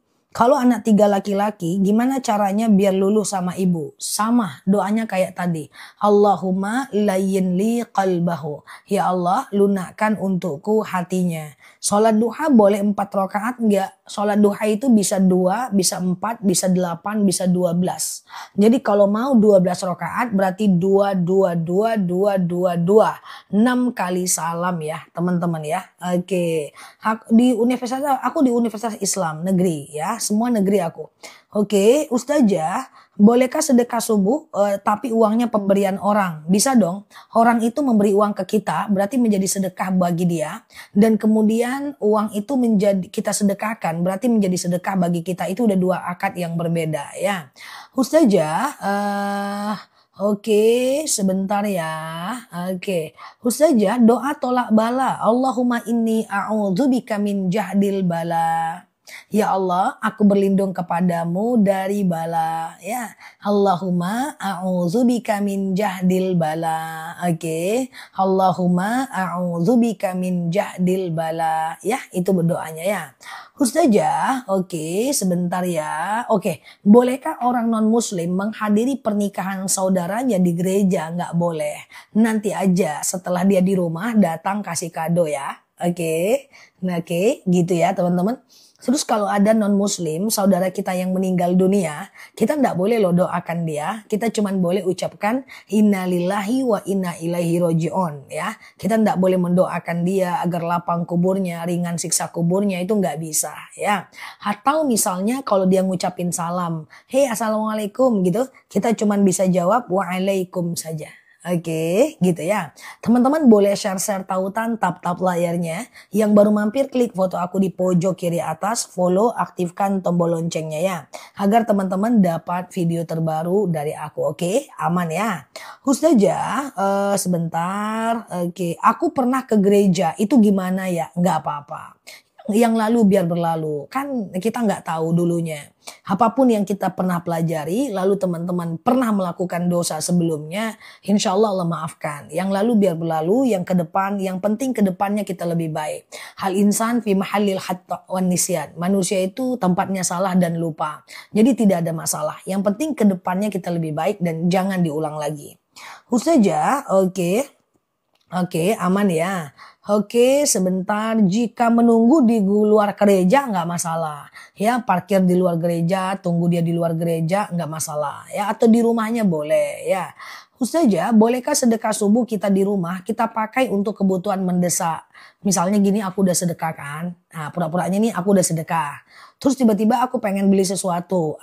gimana caranya biar lulus sama ibu? Sama, doanya kayak tadi. Allahumma layyin li qalbahu. Ya Allah, lunakkan untukku hatinya. Sholat duha boleh 4 rakaat enggak? Sholat duha itu bisa 2, bisa 4, bisa 8, bisa 12. Jadi kalau mau 12 rakaat berarti 2, 2, 2, 2, 2, 2. 6 kali salam ya teman-teman ya. Oke, aku di Universitas Islam negeri ya. Semua negeri aku. Oke, Ustazah, bolehkah sedekah subuh tapi uangnya pemberian orang? Bisa dong. Orang itu memberi uang ke kita, berarti menjadi sedekah bagi dia. Dan kemudian uang itu kita sedekahkan, berarti menjadi sedekah bagi kita. Itu udah 2 akad yang berbeda ya. Ustazah, oke, sebentar ya. Oke, Ustazah, doa tolak bala. Allahumma inni a'udzubika min jahdil bala. Ya Allah, aku berlindung kepadamu dari bala. Ya, Allahumma a'udzubika min jahdil bala. Oke, Allahumma a'udzubika min jahdil bala. Ya, itu berdoanya ya. Ustazah, oke, sebentar ya. Oke, bolehkah orang non-muslim menghadiri pernikahan saudaranya di gereja? Nggak boleh. Nanti aja setelah dia di rumah datang kasih kado ya. Oke, oke, gitu ya teman-teman. Terus kalau ada non-muslim, saudara kita yang meninggal dunia, kita enggak boleh loh doakan dia. Kita cuman boleh ucapkan innalillahi wa inna ilaihi roji'un ya. Kita enggak boleh mendoakan dia agar lapang kuburnya, ringan siksa kuburnya, itu enggak bisa ya. Atau misalnya kalau dia ngucapin salam, hey assalamualaikum gitu, kita cuman bisa jawab waalaikum saja. Oke, gitu ya. Teman-teman boleh share-share tautan, tap-tap layarnya. Yang baru mampir klik foto aku di pojok kiri atas, follow, aktifkan tombol loncengnya ya. Agar teman-teman dapat video terbaru dari aku, oke? Aman ya. Ustazah, sebentar. Oke, aku pernah ke gereja, itu gimana ya? Nggak apa-apa. yang lalu biar berlalu. Kan kita nggak tahu dulunya. Apapun yang kita pernah pelajari, lalu teman-teman pernah melakukan dosa sebelumnya, insya Allah Allah maafkan. Yang lalu biar berlalu, yang ke depan, yang penting ke depannya kita lebih baik. Hal insan fi mahallil hatta wan nisyan. Manusia itu tempatnya salah dan lupa. Jadi tidak ada masalah. Yang penting ke depannya kita lebih baik dan jangan diulang lagi. Ustazah, oke. Oke, aman ya. Oke, sebentar. Jika menunggu di luar gereja nggak masalah. Ya, parkir di luar gereja, tunggu dia di luar gereja nggak masalah. Ya, atau di rumahnya boleh. Ya, Ustazah, bolehkah sedekah subuh kita di rumah kita pakai untuk kebutuhan mendesak? Misalnya gini, aku udah sedekah kan. Nah, pura-puranya nih aku udah sedekah. Terus tiba-tiba aku pengen beli sesuatu.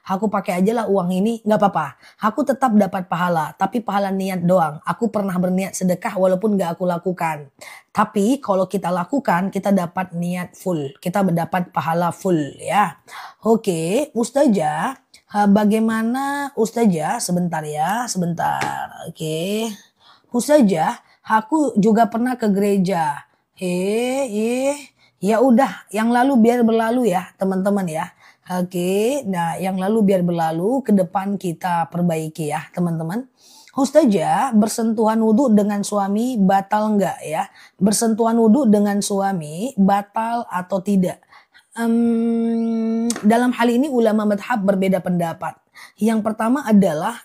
Aku pakai aja lah uang ini, nggak apa-apa. Aku tetap dapat pahala, tapi pahala niat doang. Aku pernah berniat sedekah walaupun nggak aku lakukan. Tapi kalau kita lakukan, kita dapat niat full. Kita mendapat pahala full ya. Oke, Ustazah. Bagaimana Ustazah? Sebentar ya, sebentar. Oke. Ustazah, aku juga pernah ke gereja. Ya udah, yang lalu biar berlalu ya, teman-teman ya. Oke, nah yang lalu biar berlalu, ke depan kita perbaiki ya, teman-teman. Ustazah, bersentuhan wudhu dengan suami batal enggak ya? Bersentuhan wudhu dengan suami batal atau tidak? Dalam hal ini ulama madhab berbeda pendapat. Yang pertama adalah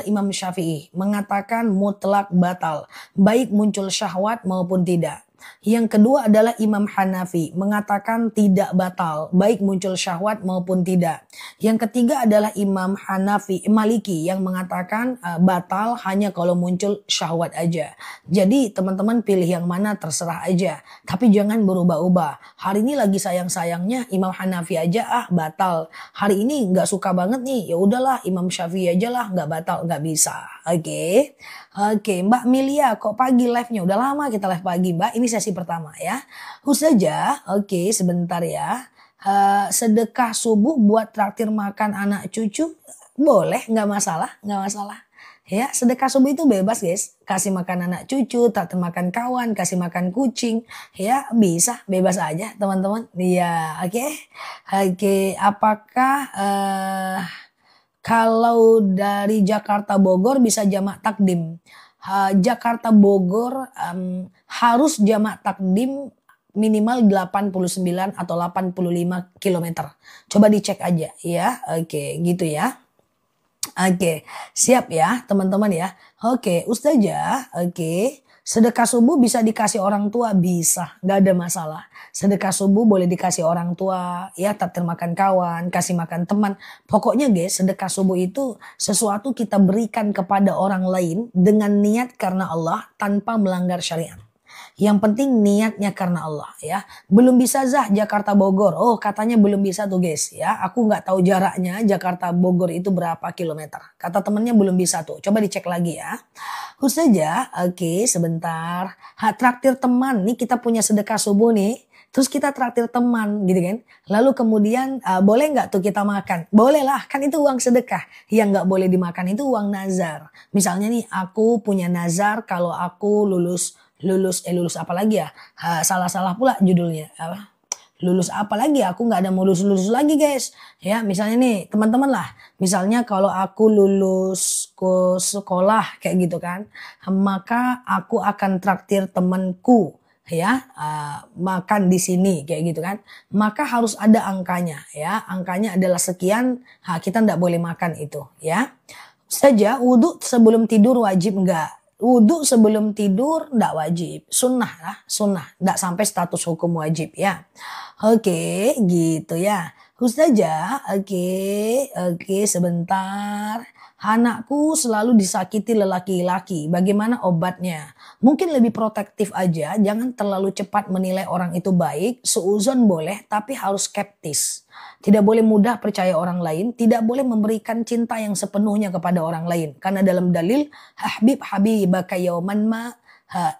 Imam Syafi'i mengatakan mutlak batal, baik muncul syahwat maupun tidak. Yang kedua adalah Imam Hanafi mengatakan tidak batal, baik muncul syahwat maupun tidak. Yang ketiga adalah Imam Hanafi Maliki yang mengatakan batal hanya kalau muncul syahwat aja. Jadi teman-teman pilih yang mana terserah aja, tapi jangan berubah-ubah. Hari ini lagi sayang-sayangnya Imam Hanafi aja batal. Hari ini nggak suka banget nih, ya udahlah Imam Syafi'i aja lah, nggak batal, nggak bisa. Oke, Mbak Milia, kok pagi live-nya? Udah lama kita live pagi, Mbak. Ini sesi pertama ya. Ustazah, oke, sebentar ya. Sedekah subuh buat traktir makan anak cucu, boleh, nggak masalah, nggak masalah. Ya, sedekah subuh itu bebas, guys. Kasih makan anak cucu, traktir makan kawan, kasih makan kucing, ya bisa, bebas aja, teman-teman. Iya, oke. Apakah kalau dari Jakarta Bogor bisa jamak takdim? Jakarta Bogor harus jamak takdim minimal 89 atau 85 kilometer. Coba dicek aja ya. Oke, gitu ya. Oke, siap ya teman-teman ya. Oke, Ustazah, oke. Sedekah subuh bisa dikasih orang tua? Bisa, gak ada masalah. Sedekah subuh boleh dikasih orang tua, ya traktir makan kawan, kasih makan teman. Pokoknya guys, sedekah subuh itu sesuatu kita berikan kepada orang lain dengan niat karena Allah tanpa melanggar syariat. Yang penting niatnya karena Allah ya. Belum bisa Zah Jakarta Bogor. Oh katanya belum bisa tuh guys ya. Aku nggak tahu jaraknya Jakarta Bogor itu berapa kilometer. Kata temennya belum bisa tuh. Coba dicek lagi ya. Ustazah, oke sebentar. Traktir teman nih kita punya sedekah subuh nih. Terus kita traktir teman gitu kan. Lalu kemudian boleh nggak tuh kita makan? Boleh lah kan itu uang sedekah. Yang nggak boleh dimakan itu uang nazar. Misalnya nih aku punya nazar kalau aku lulus apa lagi ya? Salah pula judulnya. Lulus apa lagi? Aku nggak ada mau lulus lagi guys. Ya misalnya nih teman-teman lah. Misalnya kalau aku lulus ke sekolah kayak gitu kan. Maka aku akan traktir temanku ya makan di sini kayak gitu kan. Maka harus ada angkanya ya. Angkanya adalah sekian. Kita nggak boleh makan itu ya. Saja wudhu sebelum tidur wajib enggak? Wudhu sebelum tidur enggak wajib. Sunnah lah, sunnah. Enggak sampai status hukum wajib ya. Oke, gitu ya. Ustazah, oke, sebentar. Anakku selalu disakiti lelaki-laki. Bagaimana obatnya? Mungkin lebih protektif aja. Jangan terlalu cepat menilai orang itu baik. Seuzon boleh, tapi harus skeptis. Tidak boleh mudah percaya orang lain. Tidak boleh memberikan cinta yang sepenuhnya kepada orang lain. Karena dalam dalil, habib habibaka yauman ma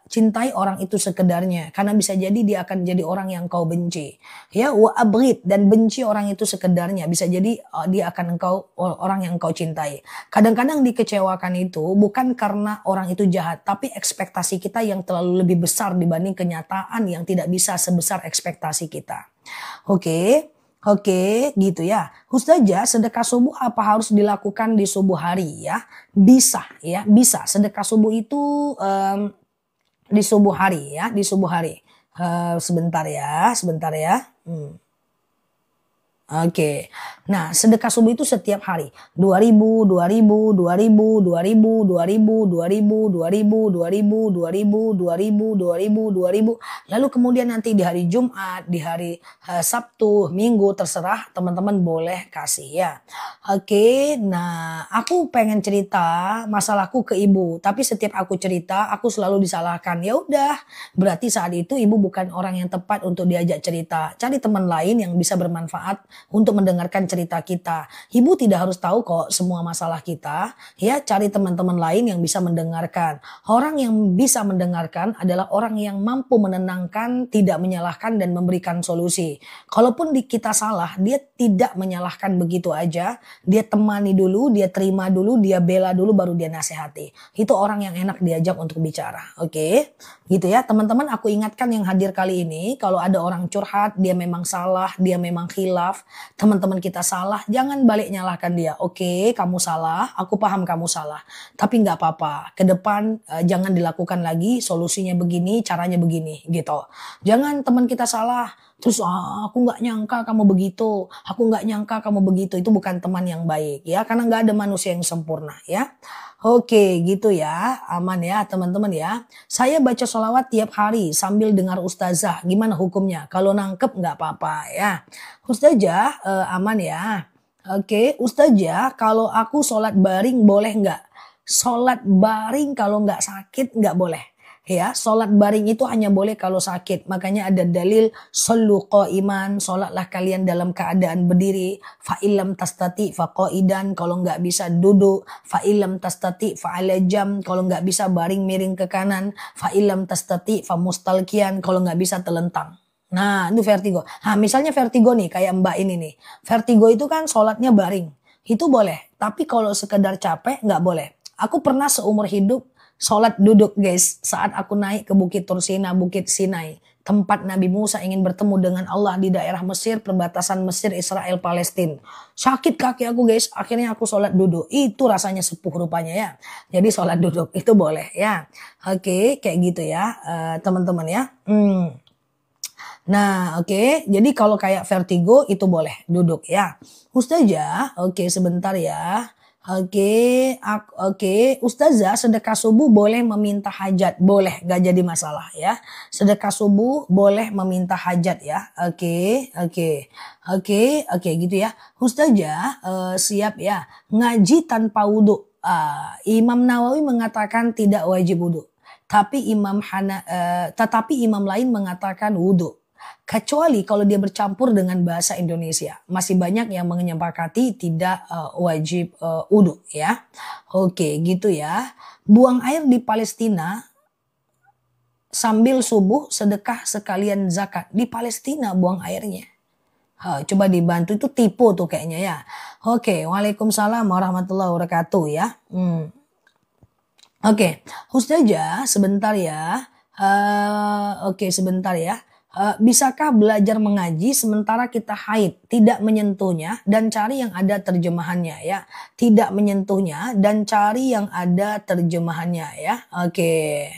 cintai orang itu sekedarnya, karena bisa jadi dia akan jadi orang yang kau benci. Ya, wa abghid, dan benci orang itu sekedarnya, bisa jadi dia akan orang yang kau cintai. Kadang-kadang dikecewakan itu bukan karena orang itu jahat, tapi ekspektasi kita yang terlalu lebih besar dibanding kenyataan yang tidak bisa sebesar ekspektasi kita. Oke. Oke, gitu ya. Ustazah, sedekah subuh apa harus dilakukan di subuh hari ya? Bisa ya, bisa. Sedekah subuh itu di subuh hari ya, di subuh hari. Sebentar ya, sebentar ya. Oke. Nah, sedekah subuh itu setiap hari. 2000, 2000, 2000, 2000, 2000, 2000, 2000, 2000, 2000, 2000, 2000, 2000. Lalu kemudian nanti di hari Jumat, di hari Sabtu, Minggu, terserah teman-teman boleh kasih ya. Oke, nah aku pengen cerita masalahku ke ibu, tapi setiap aku cerita aku selalu disalahkan. Ya udah, berarti saat itu ibu bukan orang yang tepat untuk diajak cerita. Cari teman lain yang bisa bermanfaat untuk mendengarkan cerita kita. Ibu tidak harus tahu kok semua masalah kita. Ya, cari teman-teman lain yang bisa mendengarkan. Orang yang bisa mendengarkan adalah orang yang mampu menenangkan, tidak menyalahkan dan memberikan solusi. Kalaupun kita salah, dia tidak menyalahkan begitu aja. Dia temani dulu, dia terima dulu, dia bela dulu, baru dia nasihati. Itu orang yang enak diajak untuk bicara. Oke, gitu ya teman-teman. Aku ingatkan yang hadir kali ini, kalau ada orang curhat, dia memang salah, dia memang khilaf, teman-teman kita salah, jangan balik nyalahkan dia. Oke, kamu salah, aku paham kamu salah, tapi nggak apa-apa. Ke depan jangan dilakukan lagi, solusinya begini, caranya begini, gitu. Jangan teman kita salah, terus aku nggak nyangka kamu begitu, aku nggak nyangka kamu begitu. Itu bukan teman yang baik ya, karena nggak ada manusia yang sempurna ya. Oke, gitu ya, aman ya teman-teman ya. Saya baca sholawat tiap hari sambil dengar ustazah. Gimana hukumnya? Kalau nangkep nggak apa-apa ya. Ustazah aman ya. Oke, ustazah kalau aku sholat baring boleh nggak? Sholat baring kalau nggak sakit nggak boleh. Ya, sholat baring itu hanya boleh kalau sakit. Makanya ada dalil shollu qa'iman, sholatlah kalian dalam keadaan berdiri. Fa'ilam tastati faqa'idan, kalau nggak bisa duduk. Fa'ilam tastati fa'ala jam, kalau nggak bisa baring miring ke kanan. Fa'ilam tastati famustalkian, kalau nggak bisa telentang. Nah, itu vertigo. Nah, misalnya vertigo nih, kayak Mbak ini nih. Vertigo itu kan sholatnya baring. Itu boleh. Tapi kalau sekedar capek, nggak boleh. Aku pernah seumur hidup sholat duduk guys, saat aku naik ke Bukit Tursina, Bukit Sinai, tempat Nabi Musa ingin bertemu dengan Allah di daerah Mesir, perbatasan Mesir, Israel, Palestina. Sakit kaki aku guys, akhirnya aku sholat duduk. Itu rasanya sepuh rupanya ya. Jadi sholat duduk itu boleh ya. Oke, kayak gitu ya teman-teman ya. Nah oke, jadi kalau kayak vertigo itu boleh duduk ya. Ustazah, oke sebentar ya. Oke, Ustazah, sedekah subuh boleh meminta hajat, boleh, gak jadi masalah ya. Sedekah subuh boleh meminta hajat ya. Oke, gitu ya. Ustazah, siap ya. Ngaji tanpa wudhu. Imam Nawawi mengatakan tidak wajib wudhu, tapi tetapi imam lain mengatakan wudhu. Kecuali kalau dia bercampur dengan bahasa Indonesia. Masih banyak yang menyepakati tidak wajib wudhu ya. Oke, gitu ya. Buang air di Palestina sambil subuh sedekah sekalian zakat. Di Palestina buang airnya. Coba dibantu, itu tipu tuh kayaknya ya. Oke, waalaikumsalam warahmatullahi wabarakatuh ya. Oke, Ustazah sebentar ya. Oke, sebentar ya. Bisakah belajar mengaji sementara kita haid, tidak menyentuhnya dan cari yang ada terjemahannya ya. Tidak menyentuhnya dan cari yang ada terjemahannya ya. Oke.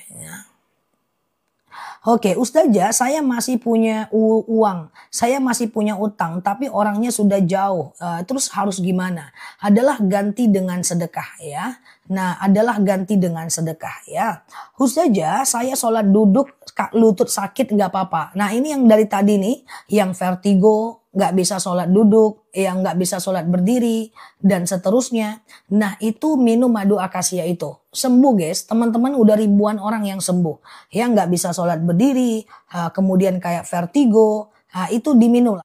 Oke, Ustazah, saya masih punya uang, saya masih punya utang, tapi orangnya sudah jauh. Terus harus gimana? Adalah ganti dengan sedekah ya. Nah, adalah ganti dengan sedekah ya. Ustazah, saya sholat duduk, lutut sakit nggak apa-apa. Nah, ini yang dari tadi nih, yang vertigo, nggak bisa sholat duduk, yang nggak bisa sholat berdiri, dan seterusnya. Nah, itu minum madu akasia itu. Sembuh guys, teman-teman udah ribuan orang yang sembuh. Yang nggak bisa sholat berdiri, kemudian kayak vertigo, itu diminum.